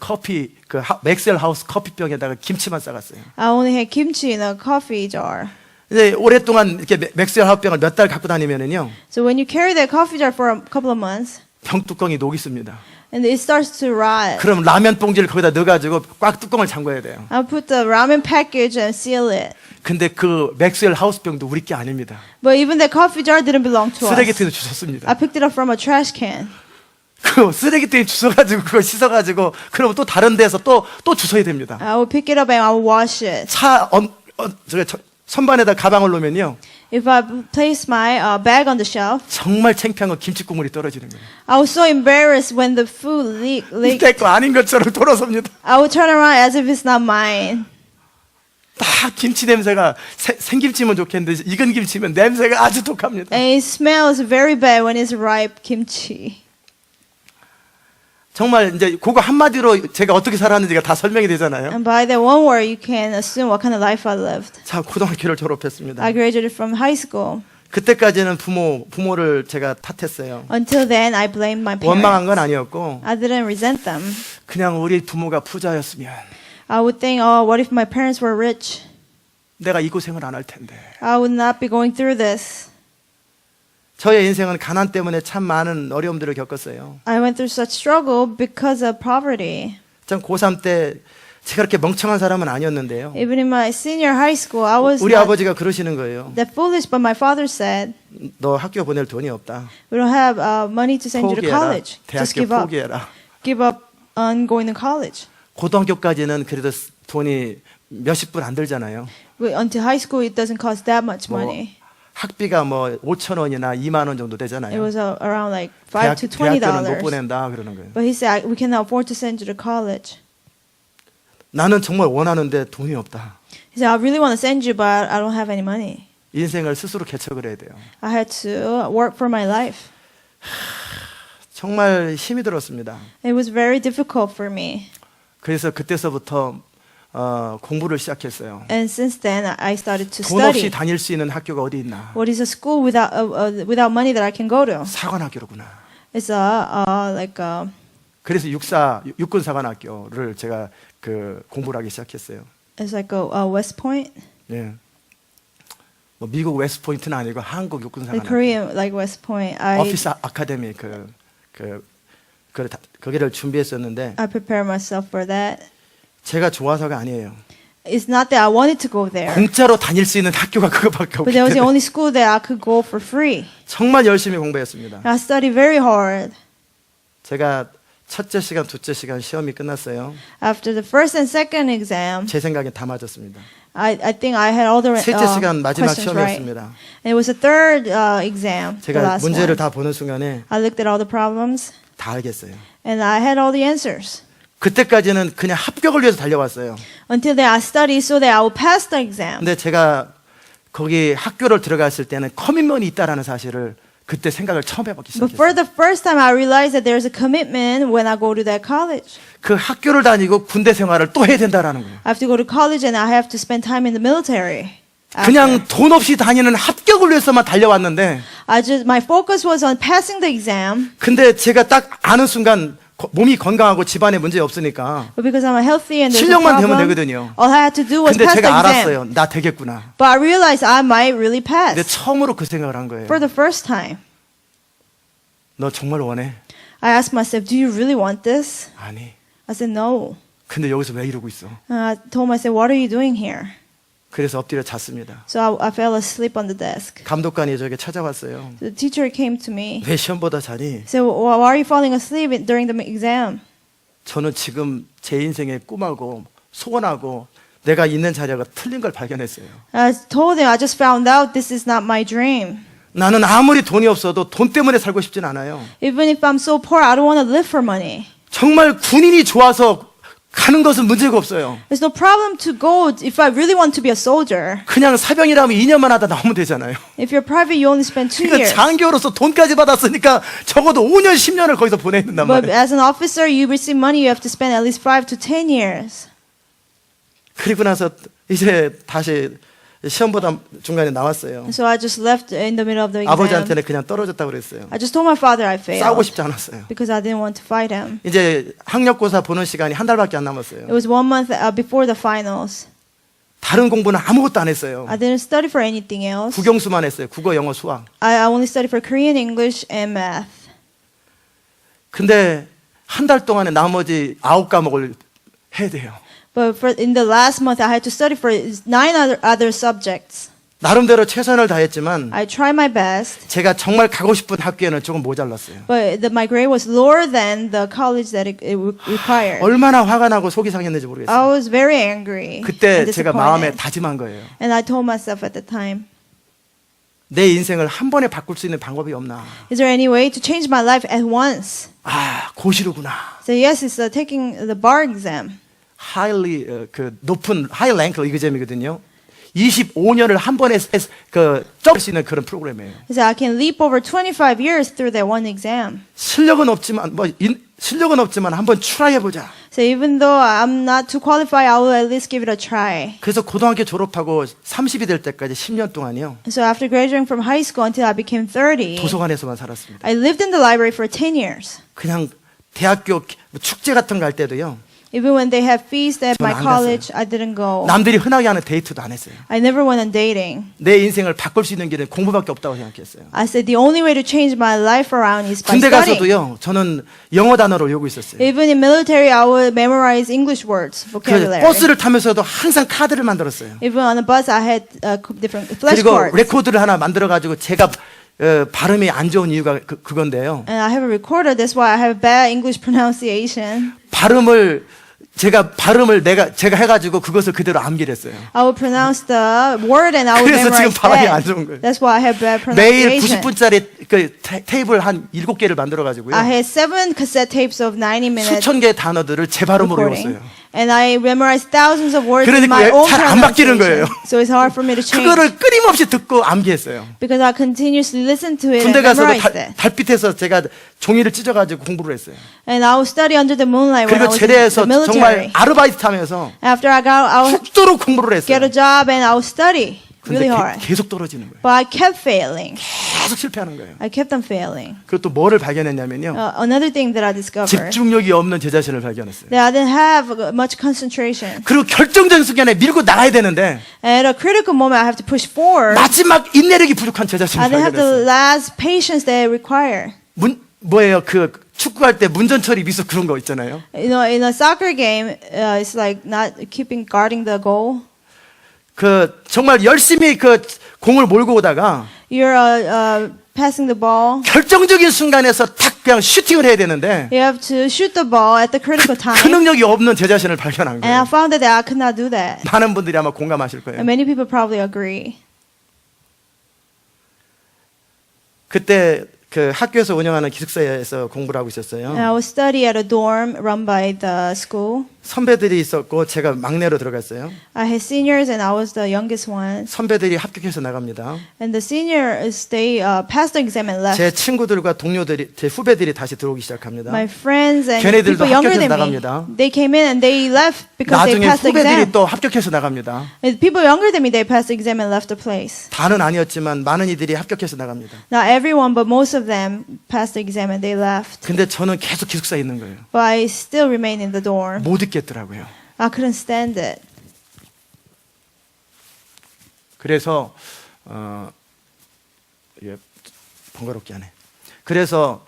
맥스웰 하우스 커피병에다가 김치만 싸갔어요. I only had kimchi in a coffee jar. 이제 오랫동안 이렇게 맥스웰 하우스 병을 몇 달 갖고 다니면은요, So when you carry that coffee jar for a couple of months, 병 뚜껑이 녹이 있습니다. and it starts to rot, 그럼 라면 봉지를 거기다 넣어가지고 꽉 뚜껑을 잠궈야 돼요. I'll put the ramen package and seal it. 근데 그 맥스웰 하우스 병도 우리 게 아닙니다. But even the coffee jar didn't belong to us. 쓰레기통에 주셨습니다. I picked it up from a trash can. 그 쓰레기통에 주워가지고 그걸 씻어가지고 그러면 또 다른 데서 또 주워야 됩니다. I will pick it up and I will wash it. 선반에다 가방을 놓으면요, If I place my bag on the shelf, 정말 창피한 거 김치 국물이 떨어지는 거예요. I was so embarrassed when the food leaked. 내 거 아닌 것처럼 돌아섭니다. I would turn around as if it's not mine. 딱 김치 냄새가 생김치면 좋겠는데 익은 김치면 냄새가 아주 독합니다. And it smells very bad when it's ripe kimchi. 정말 이제 그거 한마디로 제가 어떻게 살았는지가 다 설명이 되잖아요. And by that one word, you can assume what kind of life I lived. 자, 고등학교를 졸업했습니다. I graduated from high school. 그때까지는 부모를 제가 탓했어요. Until then, I blamed my 원망한 건 parents. 아니었고 I didn't resent them. 그냥 우리 부모가 부자였으면 I would think, oh, what if my parents were rich? 내가 이 고생을 안 할 텐데. I would not be going through this. 저의 인생은 가난 때문에 참 많은 어려움들을 겪었어요. I went through such struggle because of poverty. 전 고3 때 제가 그렇게 멍청한 사람은 아니었는데요. Even in my senior high school, I was 우리 not 아버지가 그러시는 거예요. that foolish, but my father said, 너 학교 보낼 돈이 없다. we don't have money to send you to 포기해라. college. Just 대학교 give up. 포기해라. Give up on going to college. 고등학교까지는 그래도 돈이 몇십 불 안 들잖아요. Until high school, it doesn't cost that much 뭐 money. 학비가 뭐 5천 원이나 2만 원 정도 It 되잖아요. was around like $5 to $20. 대학교는 못 보낸다 그러는 거예요. But he said, we cannot afford to send you to college. 나는 정말 원하는데 돈이 없다. He said, I really want to send you, but I don't have any money. 인생을 스스로 개척을 해야 돼요. I had to work for my life. 정말 힘이 들었습니다. It was very difficult for me. 그래서 그때서부터 공부를 시작했어요. And since then, I started to 돈 없이 study. 다닐 수 있는 학교가 어디 있나? What is a school without money that I can go to? 사관학교로구나. It's like 그래서 육군 사관학교를 제가 공부를 하기 시작했어요. it's like a West Point, 예. 뭐 미국 웨스트 포인트는 아니고 한국 육군 like 사관학교. Korean like West Point. 오피스 아카데미 거기를 준비했었는데 I prepared myself for that. 제가 좋아서가 아니에요. It's not that I wanted to go there, 공짜로 다닐 수 있는 학교가 그거밖에 but 없기 that was the 때문에 only school that I could go for free. 정말 열심히 공부했습니다. I studied very hard. 제가 첫째 시간, 둘째 시간 시험이 끝났어요. After the first and second exam, 제 생각에 다 맞았습니다. I think I had all the 셋째 시간 마지막 questions right. 시험이었습니다. And it was the third exam, the 제가 last 문제를 one. 다 보는 순간에 I looked at all the problems, 다 알겠어요. and I had all the answers. 그때까지는 그냥 합격을 위해서 달려왔어요. Until then, I studied so that I would pass the exam. 근데 제가 거기 학교를 들어갔을 때는 커밋먼이 있다라는 사실을 그때 생각을 처음 해보기 But for 시작했어요. the first time, I realized that there's a commitment when I go to that college. 그 학교를 다니고 군대 생활을 또 해야 된다라는 거예요. I have to go to college and I have to spend time in the military. 그냥 돈 없이 다니는 합격을 위해서만 달려왔는데 My focus was on passing the exam. 근데 제가 딱 아는 순간 몸이 건강하고 집안에 문제 없으니까 But because I'm healthy and there's no 실력만 되면 problem, 되거든요. all I had to do was 근데 pass the 제가 exam. 알았어요. 나 되겠구나. But I realized I might really 근데 pass 처음으로 그 생각을 한 거예요. for the first time. 너 정말 원해? I asked myself, do you really want this? 아니. I said, no. 근데 여기서 왜 이러고 있어? I told myself, what are you doing here? 그래서 엎드려 잤습니다. So I fell asleep on the desk. 감독관이 저에게 찾아왔어요. The teacher came to me. 왜 시험보다 자니? He said, why are you falling asleep during the exam? 저는 지금 제 인생의 꿈하고 소원하고 내가 있는 자리가 틀린 걸 발견했어요. I told him, I just found out this is not my dream. 나는 아무리 돈이 없어도 돈 때문에 살고 싶진 않아요. Even if I'm so poor, I don't want to live for money. 정말 군인이 좋아서 가는 것은 문제가 없어요. There's no problem to go if I really want to be a soldier. 그냥 사병이라면 2년만 하다 나오면 되잖아요. If you're private, you only spend 2 그러니까 years. 장교로서 돈까지 받았으니까 적어도 5년, 10년을 거기서 보내야 된단 But 말이에요. as an officer, you receive money, you have to spend at least 5 to 10 years. 그리고 나서 이제 다시 시험보다 중간에 나왔어요. And so I just left in the middle of the exam. 아버지한테는 그냥 떨어졌다고 그랬어요. I just told my father I 싸우고 failed 싶지 않았어요. because I didn't want to fight him. 이제 학력고사 보는 시간이 한 달밖에 안 It 남았어요. was 1 month before the finals. 다른 공부는 아무것도 안 했어요. I didn't study for anything else. 국영수만 했어요. 국어, 영어, 수학. I only studied for Korean, English, and math. 근데 한 달 동안에 나머지 9과목을 해야 돼요. But in the last month, I had to study for 9 other subjects. 나름대로 최선을 다했지만 I tried my best, 제가 정말 가고 싶은 학교에는 조금 모자랐어요. but my grade was lower than the college that it required. 얼마나 화가 나고 속이 상했는지 I 모르겠어요. was very angry 그때 and 제가 마음에 disappointed. 다짐한 거예요. And I told myself at the time, 내 인생을 한 번에 바꿀 수 있는 방법이 없나. is there any way to change my life at once? 아, 고시로구나. So yes, it's taking the bar exam. highly 그 높은 high rank 이그잼이거든요. 25년을 한 번에 점할 수 있는 그런 프로그램이에요. So I can leap over 25 years through that one exam. 실력은 없지만 한번 트라이 해보자. So even though I'm not too qualified, I will at least give it a try. 그래서 고등학교 졸업하고 30이 될 때까지 10년 동안요. So after graduating from high school until I became 30, 도서관에서만 살았습니다. I lived in the library for 10 years. 그냥 대학교 축제 같은 거 갈 때도요. Even when they had feasts at my 저는 안 college, I didn't go. 남들이 흔하게 하는 데이트도 안 했어요. I never went on dating. 내 인생을 바꿀 수 있는 길은 공부밖에 없다고 생각했어요. I said the only way to change my life around is by 군대 studying. 가서도요. 저는 영어 단어를 외우고 있었어요. Even in military, I would memorize English words, 그 vocabulary. 버스를 타면서도 항상 카드를 만들었어요. Even on the bus, I had different 그리고 flashcards. 레코드를 하나 만들어 가지고 제가 발음이 안 좋은 이유가 그건데요. And I have a recorder. That's why I have bad English pronunciation. 발음을 제가 해가지고 그것을 그대로 암기를 했어요. I would pronounce the word and I would 그래서 지금 memorize 발음이 안 that. 좋은 거예요. That's why I have bad 매일 pronunciation. 90분짜리 그 테이블 한 7개를 만들어 가지고요. I had 7 cassette tapes of 90 minutes 수천 개의 단어들을 제 발음으로 recording. 외웠어요. And I memorized thousands of words in 그러니까 my own 잘안 바뀌는 pronunciation. 거예요. So it's hard for me to change. 그거를 끊임없이 듣고 암기했어요. Because I continuously listened to it and 군대 가서도 memorized it. 달빛에서 제가 종이를 찢어가지고 공부를 했어요. And I would study under the moonlight when I 그리고 was in 제대해서 the 정말 military. 아르바이트 하면서 After I got out, I would 죽도록 공부를 get a 했어요. job and I would study 근데 really hard. 계속 떨어지는 거예요. But I kept failing. 계속 실패하는 거예요. I kept on failing. 그리고 또 뭐를 발견했냐면요. Another thing that I discovered, 집중력이 없는 제 자신을 발견했어요. that I didn't have much concentration. 그리고 결정적인 순간에 밀고 나가야 되는데 At a critical moment, I have to push forward. 마지막 인내력이 부족한 제 자신을 I didn't have 발견했어요. the last patience that I require. 뭐예요? 그 축구할 때 문전처리 미수 그런 거 있잖아요. You know, in a soccer game, it's like not guarding the goal. 그 정말 열심히 그 공을 몰고 오다가 You're passing the ball. 결정적인 순간에서 탁 그냥 슈팅을 해야 되는데 You have to shoot the ball at the critical 그 time. 능력이 없는 제 자신을 발견한 And I 거예요. found that I could not do that. 많은 분들이 아마 공감하실 거예요. And many people probably agree. 그때 그 학교에서 운영하는 기숙사에서 공부를 하고 있었어요. And I would study at a dorm run by the school. 선배들이 있었고 제가 막내로 들어갔어요. I had seniors and I was the youngest one. 선배들이 합격해서 나갑니다. And the seniors, they passed the exam and left. 제 친구들과 동료들이, 제 후배들이 다시 들어오기 시작합니다. My friends and 걔네들도 people younger than 합격해서 me, 나갑니다. they came in and they left because they 나중에 passed the 후배들이 exam. 또 합격해서 나갑니다. And people younger than me, they passed the exam and left the place. 다는 아니었지만 많은 이들이 합격해서 나갑니다. Not everyone, but most of them passed the exam and they left. 근데 저는 계속 기숙사에 있는 거예요. But I still remained in the dorm. 못 있겠더라고요. I couldn't stand it. 그래서 번거롭게 하네. 그래서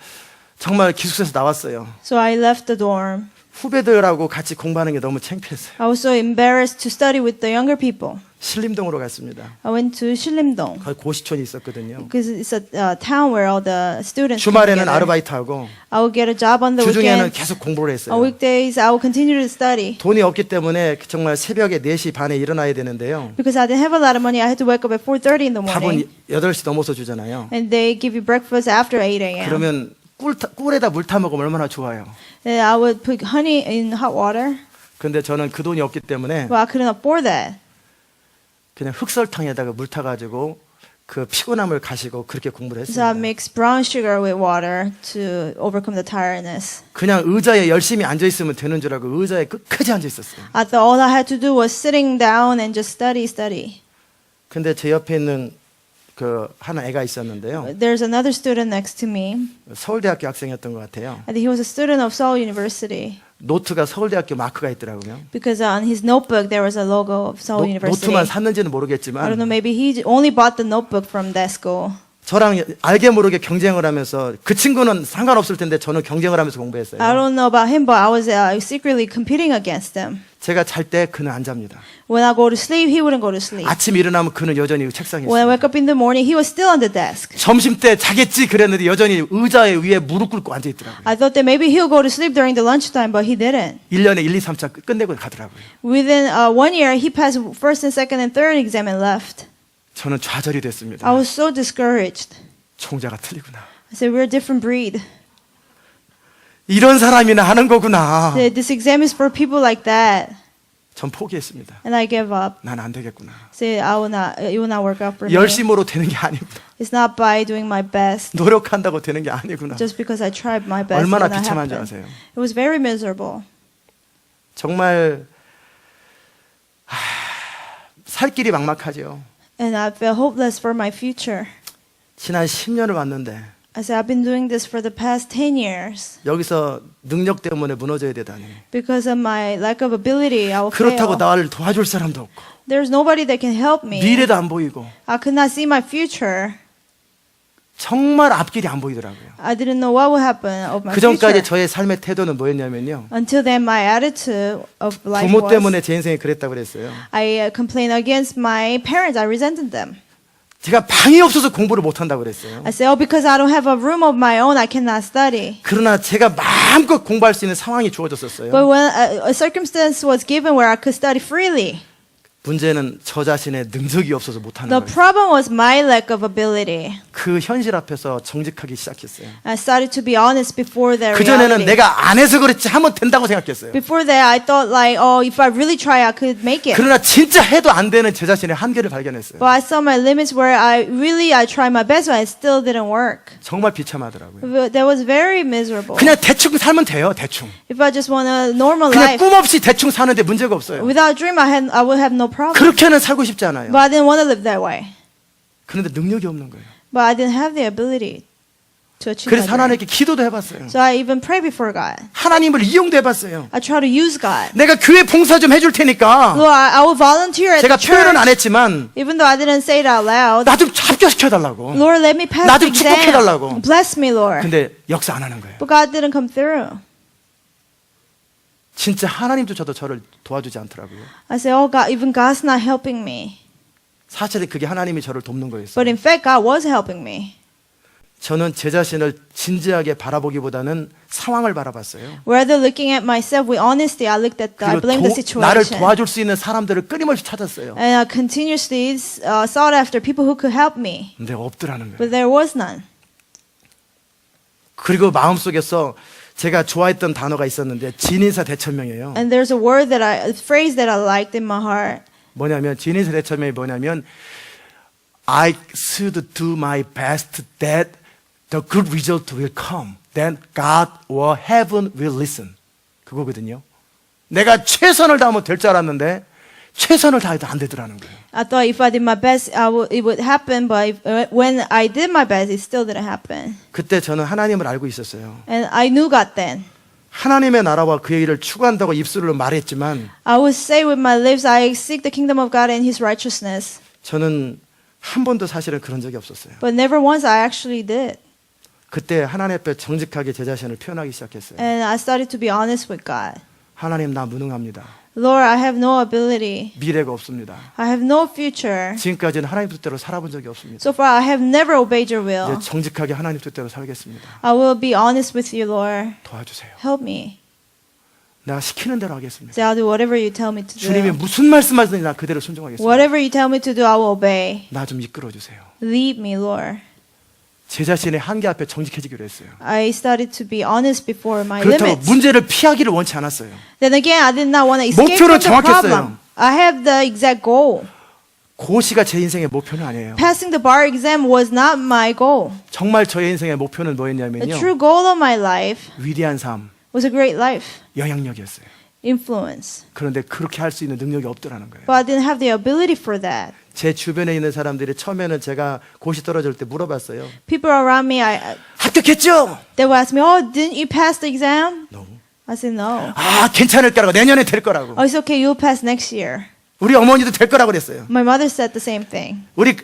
정말 기숙사에서 나왔어요. So I left the dorm. 후배들하고 같이 공부하는 게 너무 창피했어요. I was so embarrassed to study with the younger people. 신림동으로 갔습니다. I went to Shilimdong 거기 고시촌이 있었거든요. because it's a town where all the students come 주말에는 together. 아르바이트하고 I would get a job on the 주중에는 weekends. 계속 공부를 했어요. On weekdays, I would continue to study. 돈이 없기 때문에 정말 새벽에 4시 반에 일어나야 되는데요. Because I didn't have a lot of money, I had to wake up at 4:30 in the 밥은 morning. 8시 넘어서 주잖아요. And they give you breakfast after 8 a.m. 그러면 꿀에다 물 타 먹으면 얼마나 좋아요. And I would put honey in hot water, 근데 저는 그 돈이 없기 때문에 but I couldn't afford that. 그냥 흑설탕에다가 물 타가지고 그 피곤함을 가시고 그렇게 공부를 So I 했습니다. mixed brown sugar with water to overcome the tiredness. 그냥 의자에 열심히 앉아 있으면 되는 줄 알고 의자에 끝까지 앉아 있었어요. I thought all I had to do was sitting down and just study. 근데 제 옆에 있는 그 하나 애가 있었는데요. There's another student next to me. 서울대학교 학생이었던 것 같아요. I think he was a student of Seoul University 노트가 서울대학교 마크가 있더라고요. because on his notebook there was a logo of Seoul University. 노트만 샀는지는 I don't know, 모르겠지만 maybe he only bought the notebook from that school. 저랑 알게 모르게 경쟁을 하면서 그 친구는 상관없을 텐데 저는 경쟁을 하면서 공부했어요. I don't know about him, but I was secretly competing against him. 제가 잘 때 그는 안 잡니다. When I go to sleep, he wouldn't go to sleep. 아침 일어나면 그는 여전히 책상에 When I 있어요. wake up in the morning, he was still on the desk. 점심 때 자겠지 그랬는데 여전히 의자에 위에 무릎 꿇고 앉아 있더라고요. I thought that maybe he'll go to sleep during the lunchtime, but he didn't. 1년에 1, 2, 3차 끝내고 가더라고요. Within 1 year, he passed first and second and third exam and left. 저는 좌절이 됐습니다. I was so discouraged. 총자가 틀리구나. I said, we're a different breed. 이런 사람이나 하는 거구나. This exam is for people like that. 전 포기했습니다. And I gave up. 난 안 되겠구나. Say, it will not work out for me. 열심으로 되는 게 아니구나. It's not by doing my best. 노력한다고 되는 게 아니구나. Just because I tried my best. 얼마나 it will not 비참한지 happen. 아세요? It was very miserable. 정말 살 길이 막막하죠. And I felt hopeless for my future. 지난 10년을 왔는데 I said, I've been doing this for the past 10 years. 여기서 능력 때문에 무너져야 되다니. Because of my lack of ability, I will 그렇다고 fail. 나를 도와줄 사람도 없고 There's nobody that can help me. 미래도 안 보이고 I could not see my future. 정말 앞길이 안 보이더라고요. I didn't know what would happen of my 그 전까지 future. 저의 삶의 태도는 뭐였냐면요. Until then, my attitude of life 부모 was, 때문에 제 인생이 그랬다고 그랬어요. I complained against my parents. I resented them. 제가 방이 없어서 공부를 못 한다고 그랬어요. I said, oh, because I don't have a room of my own, I cannot study. 그러나 제가 마음껏 공부할 수 있는 상황이 주어졌었어요. But when a circumstance was given where I could study freely, 문제는 저 자신의 능력이 없어서 못 하는 the 거예요. problem was my lack of ability. 그 현실 앞에서 정직하기 시작했어요. I started to be honest before the 그 전에는 reality. 내가 안 해서 그랬지 하면 된다고 생각했어요. Before that, I thought like, oh, if I really try, I could make it. 그러나 진짜 해도 안 되는 제 자신의 한계를 발견했어요. But I saw my limits where I tried my best, but it still didn't work. 정말 비참하더라고요. That was very miserable. 그냥 대충 살면 돼요. 대충. If I just want a normal 그냥 life, 꿈 없이 대충 사는데 문제가 없어요. without a dream, I would have no problem. 그렇게는 살고 싶지 않아요. But I didn't want to live that way. 그런데 능력이 없는 거예요. But I didn't have the ability to achieve 그래서 my dream. 하나님께 기도도 해봤어요. So I even prayed before God. 하나님을 이용도 해봤어요. I try to use God. 내가 교회 봉사 좀 해줄 테니까 Lord, I will volunteer at 제가 the 표현은 안 church. 했지만 Even though I didn't say it out loud. 나 좀 합격시켜달라고. Lord, let me pass 나 the 좀 축복해달라고. exam. Bless me, Lord. 근데 역사 안 하는 거예요. But God didn't come through. 진짜 하나님조차도 저를 도와주지 않더라고요. I said, oh God, even God's not helping me. 사실은 그게 하나님이 저를 돕는 거였어요. But in fact, God was helping me. 저는 제 자신을 진지하게 바라보기보다는 상황을 바라봤어요. Rather looking at myself with honesty, I looked at I 그리고 blamed the 나를 situation. 도와줄 수 있는 사람들을 끊임없이 찾았어요. And I continuously sought after people who could help me. 근데 없더라는 거예요. But there was none. 그리고 마음속에서 제가 좋아했던 단어가 있었는데 진인사 대천명이에요. And there's a phrase that I liked in my heart. 뭐냐면 진인사 대천명이 뭐냐면 I should do my best that the good result will come. Then God or heaven will listen. 그거거든요. 내가 최선을 다하면 될 줄 알았는데 최선을 다해도 안 되더라는 거예요. I thought if I did my best, it would happen, but when I did my best, it still didn't happen. 그때 저는 하나님을 알고 있었어요. And I knew God then. 하나님의 나라와 그의 일을 추구한다고 입술로 말했지만 I would say with my lips, I seek the kingdom of God and His righteousness. 저는 한 번도 사실은 그런 적이 없었어요. But never once I actually did. 그때 하나님 앞에 정직하게 제 자신을 표현하기 시작했어요. And I started to be honest with God. 하나님 나 무능합니다. Lord, I have no ability. 미래가 없습니다. I have no future. 지금까지는 하나님 뜻대로 살아본 적이 없습니다. So far, I have never obeyed your will. 이제 정직하게 하나님 뜻대로 살겠습니다. I will be honest with you, Lord. 도와주세요. Help me. 내가 시키는 대로 하겠습니다. So I'll do whatever you tell me to 주님이 do. 무슨 말씀하시든지 나 그대로 순종하겠습니다. Whatever you tell me to do, I will obey. 나 좀 이끌어 주세요. Lead me, Lord. 제 자신의 한계 앞에 정직해지기로 했어요. I started to be honest before my 그렇다고 limits. 문제를 피하기를 원치 않았어요. Then again, I did not want to escape 목표를 from the 정확했어요. problem. I have the exact goal. 고시가 제 인생의 목표는 아니에요. Passing the bar exam was not my goal. 정말 저의 인생의 목표는 The 뭐였냐면요. true goal of my life 위대한 삶, was a great life, 영향력이었어요. influence. 그런데 그렇게 할 수 있는 능력이 없더라는 거예요. But I didn't have the ability for that. 제 주변에 있는 사람들이 처음에는 제가 고시 떨어질 때 물어봤어요. People around me, 합격했죠? they would ask me, "Oh, didn't you pass the exam?" No. I said, "No." 아, 괜찮을 거라고. 내년에 될 거라고. "Oh, it's okay. You'll pass next year." 우리 어머니도 될 거라고 그랬어요. My mother said the same thing. 우리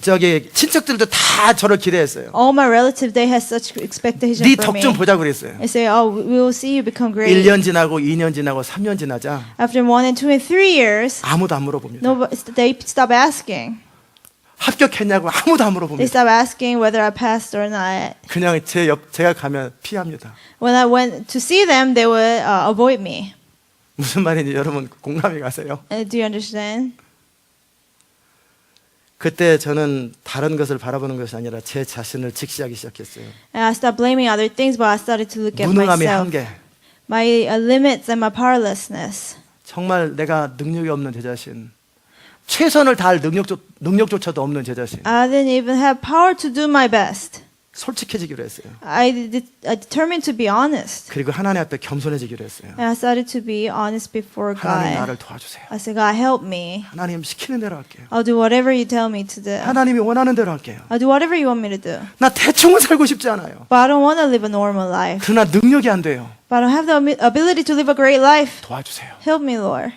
저기 친척들도 다 저를 기대했어요. All my relatives, they had such expectation 네 for 덕 me. 좀 보자 그랬어요. They say, "Oh, we will see you become great." 1년 지나고 2년 지나고 3년 지나자 After 1 and 2 and 3 years, 아무도 안 물어봅니다. they stop asking. 합격했냐고 아무도 안 They 물어봅니다. stop asking whether I passed or not. 그냥 제가 가면 피합니다. When I went to see them, they would avoid me. 무슨 말인지 여러분 공감이 가세요? Do you understand? 그때 저는 다른 것을 바라보는 것이 아니라 제 자신을 직시하기 시작했어요. And I stopped blaming other things, but I started to look at 무능함의 myself, 한계. my limits and my powerlessness. 정말 내가 능력이 없는 제 자신. 최선을 다할 능력조차도 없는 제 자신. I didn't even have power to do my best. 솔직해지기로 했어요. I determined to be honest. 그리고 하나님 앞에 겸손해지기로 했어요. And I started to be honest before 하나님 God. 나를 도와주세요. I said, God, help me. 하나님 시키는 대로 할게요. I'll do whatever you tell me to do. 하나님이 원하는 대로 할게요. I'll do whatever you want me to do. 나 대충은 살고 싶지 않아요. But I don't want to live a normal life. 그러나 능력이 안 돼요. But I don't have the ability to live a great life. 도와주세요. Help me, Lord.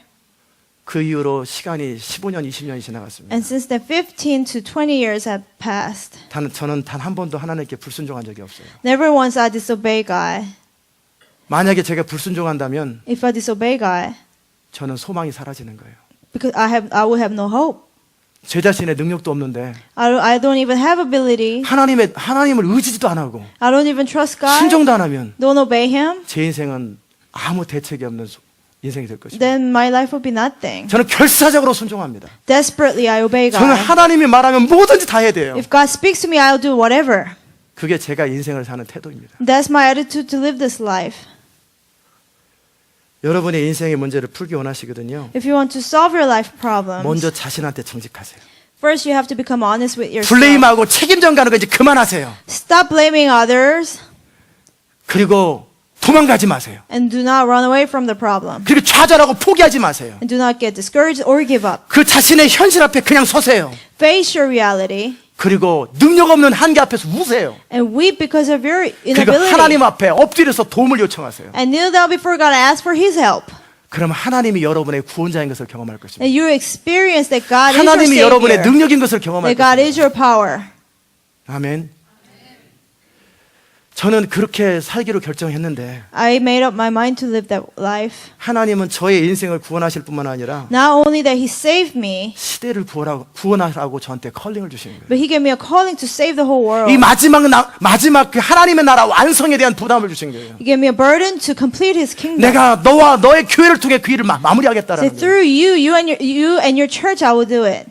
그 이후로 시간이 15년, 20년이 지나갔습니다. And since then, 15 to 20 years have passed. 저는 단 한 번도 하나님께 불순종한 적이 없어요. Never once I disobey God. 만약에 제가 불순종한다면 If I disobey God, 저는 소망이 사라지는 거예요. because I will have no hope. 제 자신의 능력도 없는데 I don't even have ability. 하나님을 의지도 안 하고 I don't even trust God. 순종도 안 하면 Don't obey Him. 제 인생은 아무 대책이 없는 인생이 될 것입니다. Then my life will be nothing. 저는 결사적으로 순종합니다. Desperately, I obey 저는 God. 하나님이 말하면 뭐든지 다 해야 돼요. If God speaks to me, I'll do whatever. 그게 제가 인생을 사는 태도입니다. That's my attitude to live this life. 여러분의 인생의 문제를 풀기 원하시거든요. If you want to solve your life problems, 먼저 자신한테 정직하세요. first you have to become honest with yourself. 블레임하고 책임전 가는 거 이제 그만하세요. Stop blaming others 그리고 도망가지 마세요. and do not run away from the problem. 그리고 좌절하고 포기하지 마세요. And do not get discouraged or give up. 그 자신의 현실 앞에 그냥 서세요. Face your reality 그리고 능력 없는 한계 앞에서 우세요. and weep because of your 그리고 inability. 하나님 앞에 엎드려서 도움을 요청하세요. And kneel down before God and ask for His help. 그러면 하나님이 여러분의 구원자인 것을 경험할 것입니다. And you experience that God is your 하나님이 여러분의 Savior. 능력인 것을 경험할 That God 것입니다. is your power. 아멘. 저는 그렇게 살기로 결정했는데 I made up my mind to live that life. 하나님은 저의 인생을 구원하실 뿐만 아니라 Not only that He saved me, 시대를 구원하라고 저한테 컬링을 주시는 거예요. but He gave me a calling to save the whole world. 이 마지막 그 하나님의 나라 완성에 대한 부담을 주신 거예요. He gave me a burden to complete His kingdom. 내가 너와 너의 교회를 통해 그 일을 Say 마무리하겠다라는 거예요. through you and your church, I will do it.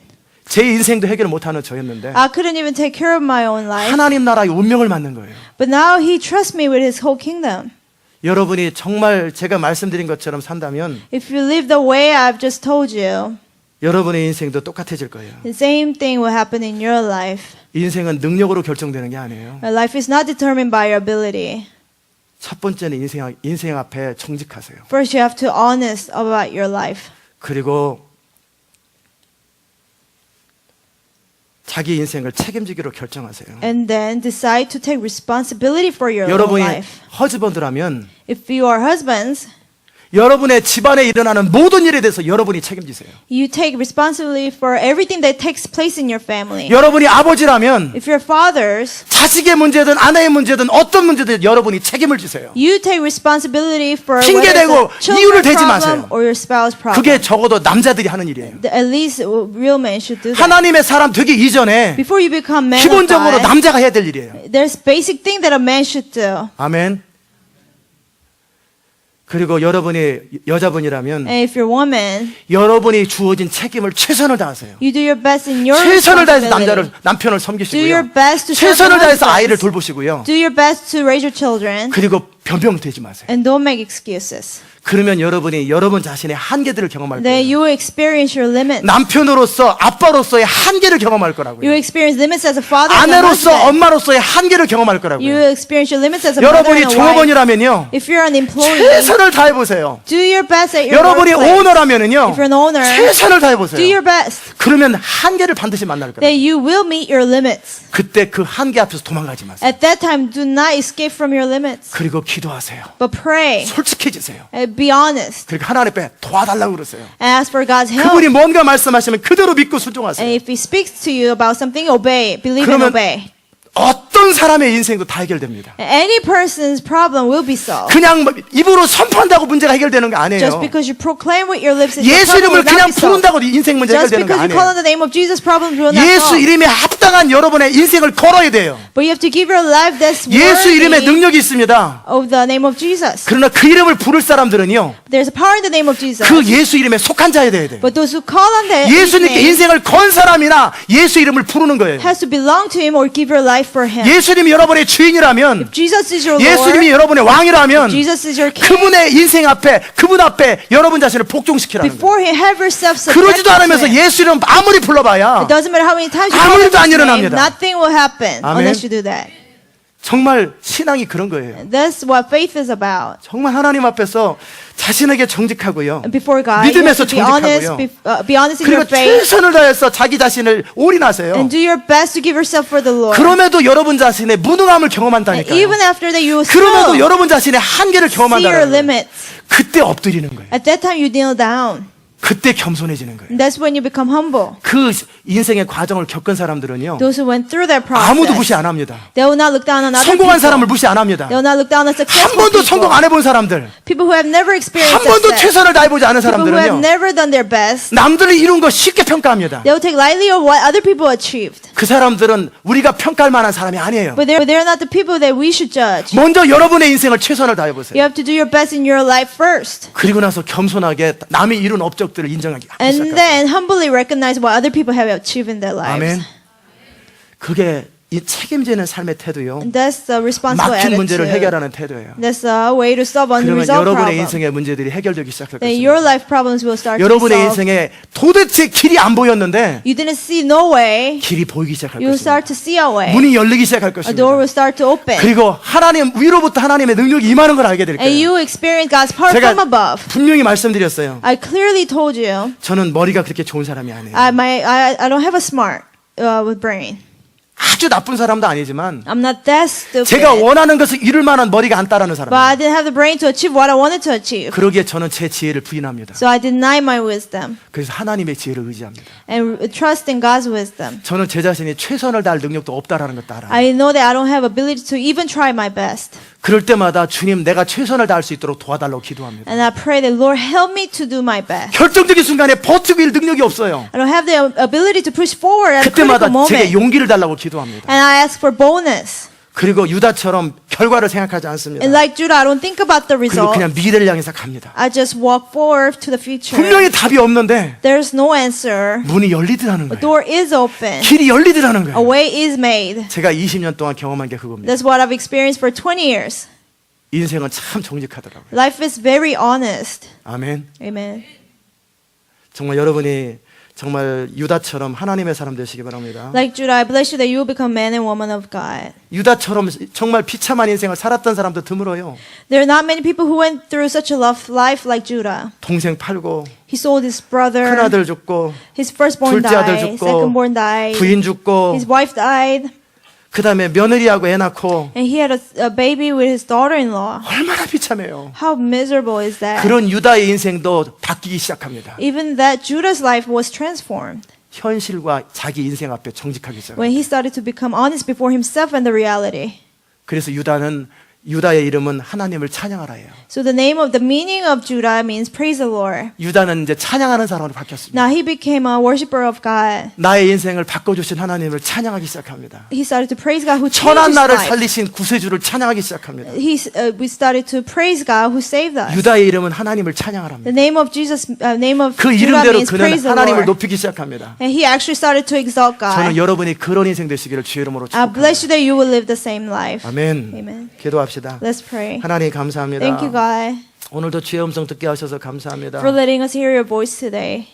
제 인생도 해결을 못하는 저였는데 I couldn't even take care of my own life. 하나님 나라의 운명을 맡는 거예요. But now He trusts me with His whole kingdom. 여러분이 정말 제가 말씀드린 것처럼 산다면 If you live the way I've just told you, 여러분의 인생도 똑같아질 거예요. the same thing will happen in your life. 인생은 능력으로 결정되는 게 아니에요. Life is not determined by your ability. 첫 번째는 인생 앞에 정직하세요. First, you have to be honest about your life. 그리고 자기 인생을 책임지기로 결정하세요. And then decide to take responsibility for your own 여러분이 life. 허즈번드라면 If you are husbands, 여러분의 집안에 일어나는 모든 일에 대해서 여러분이 책임지세요. you take responsibility for everything that takes place in your family. 여러분이 아버지라면 If you're fathers, 자식의 문제든 아내의 문제든 어떤 문제든 여러분이 책임을 지세요. you take responsibility for 핑계 whether 대고 it's a 이유를 children's 대지 problem 마세요. or your spouse problem. 그게 적어도 남자들이 하는 일이에요. At least real men should do that. 하나님의 사람 되기 이전에 Before you become man of 기본적으로 God, 남자가 해야 될 일이에요. there's basic thing that a man should do. 아멘. 그리고 여러분이 여자분이라면 And if you're woman, 여러분이 주어진 책임을 최선을 다하세요. you do your best in your 최선을 다해서 responsibility. 남편을 Do your 섬기시고요. best to serve 최선을 your 다해서 husbands. 아이를 돌보시고요. Do your best to raise your children. 그리고 변명되지 마세요. And don't make excuses. 그러면 여러분이 여러분 자신의 한계들을 경험할 Then 거예요. you will experience your limits. 남편으로서 아빠로서의 한계를 경험할 You will 거라고요. experience limits as a father and a 아내로서 husband. 엄마로서의 한계를 경험할 You 거라고요. will experience your limits as a mother 여러분이 and a wife. 종업원이라면요. If you're an employee, 최선을 다해 보세요. do your best at your 여러분이 workplace. 오너라면은요. If you're an owner, 최선을 다해 do 보세요. your best. 그러면 한계를 반드시 만날 거예요. Then you will meet your limits. 그때 그 한계 앞에서 도망가지 마세요. At that time, do not escape from your limits, 그리고 기도하세요. but pray 솔직해지세요. and be honest 그리고 하나님 앞에 도와달라고 그러세요. and ask for God's help. 그분이 뭔가 말씀하시면 그대로 믿고 And 순종하세요. if He speaks to you about something, obey, believe and 그러면 obey. 어떤 사람의 인생도 다 해결됩니다. Any person's problem will be solved. 그냥 뭐 입으로 선포한다고 문제가 해결되는 게 Just 아니에요. because you proclaim with your lips, your 예수 problem will 이름을 not 그냥 be solved. 부른다고 인생 문제 Just 해결되는 거 because you call 아니에요. on the name of Jesus, problems will not 예수 solve. 이름에 합당한 여러분의 인생을 걸어야 돼요. But you have to give your life that's 예수 이름에 worthy 능력이 있습니다. of the name of Jesus. 그러나 그 이름을 부를 사람들은요. There's a power in the name of Jesus. 그 예수 이름에 속한 자야 돼야 돼요. But those who call on that 예수님께 name 인생을 건 사람이나 예수 이름을 부르는 거예요. has to belong to Him or give your life for Him. 예수님이 여러분의 주인이라면, Jesus is your 예수님이 Lord. 여러분의 왕이라면 Jesus is your King. 그분의 인생 앞에, 그분 앞에 여러분 자신을 복종시키라는 거예요. Before Him, have yourself subject 그러지도 to 않으면서 Him. 예수 이름 아무리 불러봐야 It doesn't matter how many times you 아무 call 일도 on 안 His name, 일어납니다. nothing will happen 아멘. unless you do that. 정말 신앙이 그런 거예요. That's what faith is about. 정말 하나님 앞에서 자신에게 정직하고요. And before God, you have 믿음에서 to be honest, 정직하고요. be honest in 그리고 your faith, 최선을 다해서 자기 자신을 올인하세요. and do your best to give yourself for the Lord. 그럼에도 여러분 자신의 무능함을 And 경험한다니까요. even after that, you will 그럼에도 still 여러분 자신의 한계를 see your 경험한다는 거예요. limits. 그때 엎드리는 거예요. At that time, you kneel down. 그때 겸손해지는 거예요. And that's when you become humble. 그 인생의 과정을 겪은 사람들은요. Those who went through that 아무도 process, 무시 안 합니다. they will not look down on other 성공한 people. 사람을 무시 안 합니다. They will not look down on 한 successful 번도 people. 성공 안 해본 사람들, People who have never experienced 한 번도 success. 최선을 다해보지 않은 People who 사람들은요. have never done their best. 남들이 이룬 거 쉽게 평가합니다. They will take lightly of what other people achieved. 그 사람들은 우리가 평가할 만한 사람이 아니에요. But they're not the people that we should judge. 먼저 여러분의 인생을 최선을 다해보세요. You have to do your best in your life first. 그리고 나서 겸손하게 남이 이룬 업적들을 인정하기 And 시작하세요. then humbly recognize what other people have achieved in their lives. 아멘. 그게 이 책임지는 삶의 태도요. And that's the responsible 막힌 문제를 attitude. 해결하는 태도예요. That's a way to solve 그러면 unresolved 여러분의 problems. 인생의 문제들이 해결되기 시작할 Then your 것입니다. life problems will start to be 여러분의 solved. 인생에 도대체 길이 안 보였는데 You didn't see no way. 길이 보이기 시작할 You will 것입니다. start to see a way. 문이 열리기 시작할 A 것입니다. door will start to open. 그리고 하나님 위로부터 하나님의 능력이 임하는 걸 알게 될 And 거예요. you experience God's power 제가 from above. 분명히 말씀드렸어요. I clearly told you, 저는 머리가 그렇게 좋은 사람이 아니에요. I don't have a smart with brain. 아주 나쁜 사람도 아니지만 I'm not that stupid. 제가 원하는 것을 이룰 만한 머리가 안 따르는 But 사람이에요. I didn't have the brain to achieve what I wanted to achieve. 그러기에 저는 제 지혜를 부인합니다. So I deny my wisdom 그래서 하나님의 지혜를 의지합니다. and trust in God's wisdom. 저는 제 자신이 최선을 다할 능력도 없다라는 것도 알아요. I know that I don't have ability to even try my best. 그럴 때마다 주님 내가 최선을 다할 수 있도록 도와달라고 기도합니다. And I pray that Lord help me to do my best. 결정적인 순간에 버티고 일 능력이 없어요. I don't have the ability to push forward at a 그때마다 critical 제게 moment. 용기를 달라고 기도합니다. And I ask for bonus. 그리고 유다처럼 결과를 생각하지 않습니다. And like Judah, I don't think about the 그리고 result. 그냥 미래를 향해서 갑니다. I just walk forward to the future. 분명히 답이 없는데 There's no answer. 문이 열리더라는 A 거예요. door is open. 길이 열리더라는 A 거예요. way is made. 제가 20년 동안 경험한 게 그겁니다. That's what I've experienced for 20 years. 인생은 참 정직하더라고요. Life is very honest. 아멘. Amen. 정말 여러분이 정말 유다처럼 하나님의 사람 되시기 바랍니다. Like Judah, I bless you that you will become man and woman of God. 유다처럼 정말 비참한 인생을 살았던 사람도 드물어요. There are not many people who went through such a rough life like Judah. 동생 팔고 He sold his brother. 큰아들 죽고 His firstborn 둘째 아들 died. 죽고 Secondborn died. 부인 죽고 His wife died. 그 다음에 며느리하고 애 낳고 And he had a baby with his daughter-in-law. 얼마나 비참해요. How miserable is that? 그런 유다의 인생도 바뀌기 시작합니다. Even that Judah's life was transformed 현실과 자기 인생 앞에 정직하기 시작합니다. when he started to become honest before himself and the reality. 그래서 유다의 이름은 하나님을 찬양하라예요. So the meaning of Judah means praise the Lord. 유다는 이제 찬양하는 사람으로 바뀌었습니다. Now he became a worshiper of God. 나의 인생을 바꿔주신 하나님을 찬양하기 시작합니다. He started to praise God who changed 천한 his 나를 life. 살리신 구세주를 찬양하기 시작합니다. We started to praise God who saved us. 유다의 이름은 하나님을 찬양하랍니다. The name of Jesus, name of 그 Judah 이름대로 means 그는 praise the 하나님을 Lord. 높이기 시작합니다. And he actually started to exalt 저는 God. 여러분이 그런 인생 되시기를 주의 이름으로 I bless 축복합니다. you that you will live the same life. 아멘. Amen. 기도합시다. Let's pray. 하나님 감사합니다. Thank you, God, 오늘도 주의 음성 듣게 하셔서 감사합니다. for letting us hear your voice today.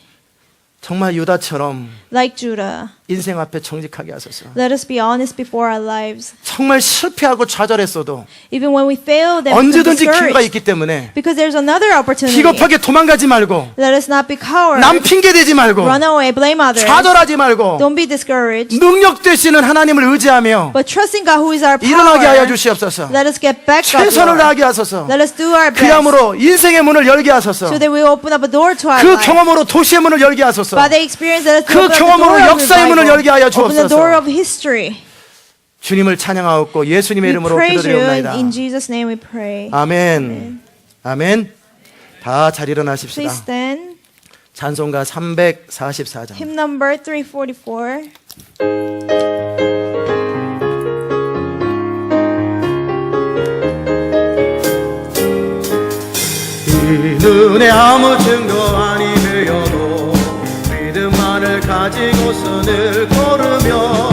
정말 유다처럼 Like Judah, 인생 앞에 정직하게 하소서. let us be honest before our lives. 정말 실패하고 좌절했어도 Even when we failed and become 언제든지 기회가 discouraged, 있기 때문에 because there's another opportunity. 비겁하게 도망가지 말고 Let us not be cowards. 남 핑계대지 말고 Run away, blame others. 좌절하지 말고 Don't be discouraged. 능력 되시는 하나님을 의지하며 But trusting God who is our 일어나게 하여 power, 주시옵소서. let us get back up, 최선을 Lord. 다하게 하소서. Let us do our best 그야말로 인생의 문을 열게 하소서. so that we open up a door to our 그 life. 경험으로 도시의 문을 열게 하소서. By the experience, let us 그 open up the 경험으로 door of 역사의 문을 revival. 열게 하여 Open the door 주옵소서. of history. 주님을 찬양하옵고 예수님의 We 이름으로 praise you. 기도드리옵나이다. In Jesus' name we pray. 아멘. 아멘. 다 잘 일어나십시다. Please stand. 찬송가 344장. Hymn number 344. 이 눈에 아무 증거 아니 되어도 믿음만을 가지고서 늘 걸으며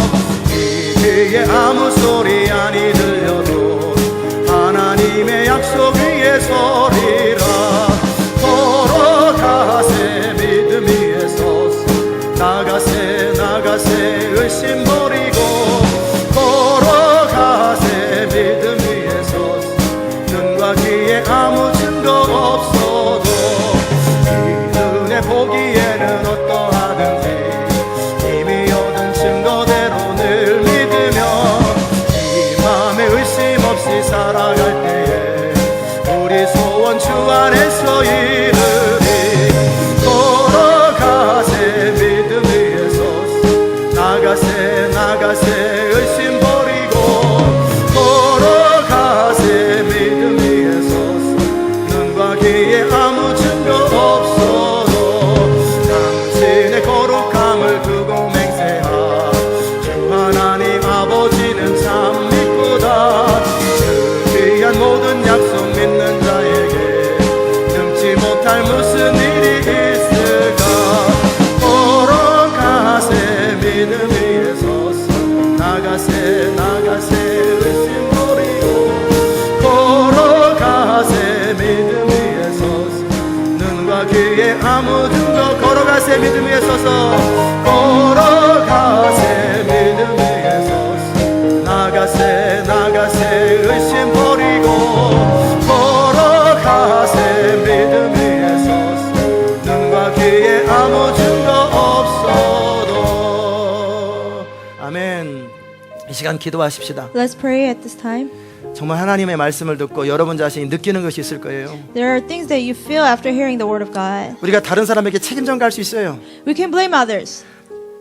이 귀에 아무 소리 아니 들려도 하나님의 약속 위에 서리라. 걸어가세 믿음 위에 서서 나가세 나가세 의심 버리고 걸어가세 믿음 위에 서서 눈과 귀에 아무 증거 없어도 이 눈에 보기에는 어떠하든지 이미 얻은 증거대로 늘 믿으며 이 맘에 의심 없이 살아갈 때에 우리 소원 주 안에서 이르리. 걸어가세 믿음 위에 서서 나가세 나가세 의심 버리고 걸어가세 믿음 위에 서서 눈과 귀에 아무 증거 없어도 당신의 거룩함을 두고 맹세하. 주 하나님 아버지는 참 믿구다. 그 귀한 모든 약속 믿는 자에게 능치 못할 무슨 일이 있을까. 걸어가세 믿음 위에 서서 나가세 나가세 의심 버리고 걸어가세 믿음 위에 서서 눈과 귀에 아무 증거 걸어가세 믿음 위에 서서 걸어가세 믿음 위에 서서 나가세 나가세 의심 버리고 걸어가세 믿음 위에 서서 눈과 귀에 아무 증거 없어도. 아멘. 이 시간 기도하십시다. Let's pray at this time. 정말 하나님의 말씀을 듣고 여러분 자신이 느끼는 것이 있을 거예요. There are things that you feel after hearing the word of God. 우리가 다른 사람에게 책임 전가할 수 있어요. We can blame others.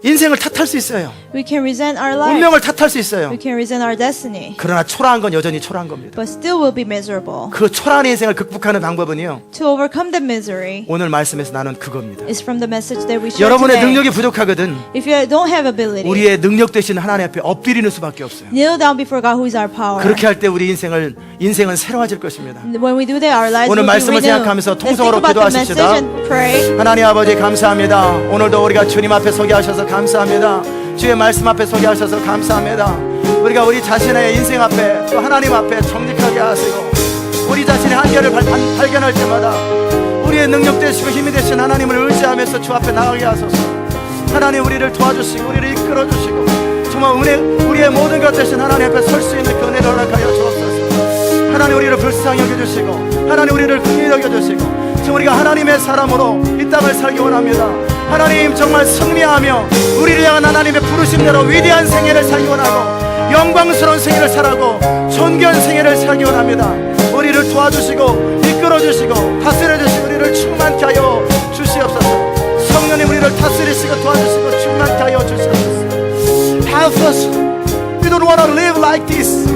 인생을 탓할 수 있어요. We can resent our life. 운명을 탓할 수 있어요. We can resent our destiny. 그러나 초라한 건 여전히 초라한 겁니다. But still will be miserable. 그 초라한 인생을 극복하는 방법은요, To overcome the misery 오늘 말씀에서 나는 그겁니다. is from the message that we share 여러분의 today. 능력이 부족하거든 If you don't have ability, 우리의 능력 되시는 하나님 앞에 엎드리는 수밖에 없어요. kneel down before God who is our power. 그렇게 할 때 우리 인생은 새로워질 것입니다. When we do that, our lives 오늘 will be 말씀을 renewed. 생각하면서 Let's think 통성으로 about the 기도하십시다. message and pray. 하나님 아버지 감사합니다. 오늘도 우리가 주님 앞에 서게 하셔서 감사합니다. 주의 말씀 앞에 서게 하셔서 감사합니다. 우리가 우리 자신의 인생 앞에 또 하나님 앞에 정직하게 하시고 우리 자신의 한계를 발견할 때마다 우리의 능력 되시고 힘이 되신 하나님을 의지하면서 주 앞에 나가게 하소서. 하나님 우리를 도와주시고 우리를 이끌어주시고 정말 우리의 모든 것 되신 하나님 앞에 설 수 있는 그 은혜를 허락하여 주옵소서. 하나님 우리를 불쌍히 여겨주시고 하나님 우리를 긍휼히 여겨주시고 지금 우리가 하나님의 사람으로 이 땅을 살기 원합니다. 하나님 정말 승리하며 우리를 향한 하나님의 부르심대로 위대한 생애를 살기 원하고 영광스러운 생애를 살아고 존귀한 생애를 살기 원합니다. 우리를 도와주시고 이끌어주시고 다스려주시고 우리를 충만케 하여 주시옵소서. 성령님 우리를 다스리시고 도와주시고 충만케 하여 주시옵소서. Help us. We don't want to live like this.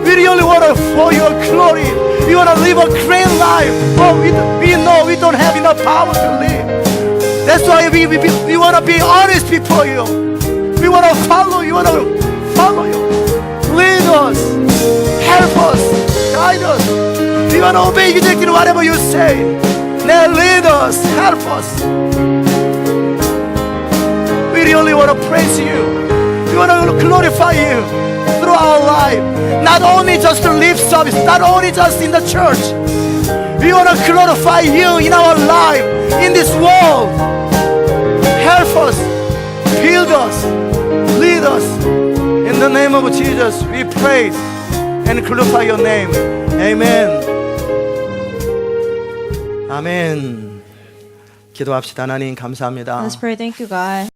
We really want to for your glory. We want to live a great life. But we know we don't have enough power to live. That's why we want to be honest before you. We want to follow you. We want to follow you. Lead us. Help us. Guide us. We want to obey exactly whatever you say. Now lead us. Help us. We really want to praise you. We want to glorify you through our life. Not only just the lip service, not only just in the church. We want to glorify you in our life, in this world. Help us, build us, lead us. In the name of Jesus, we praise and glorify your name. Amen. 아멘. 기도합시다. 하나님 감사합니다. Let's pray. Thank you, God.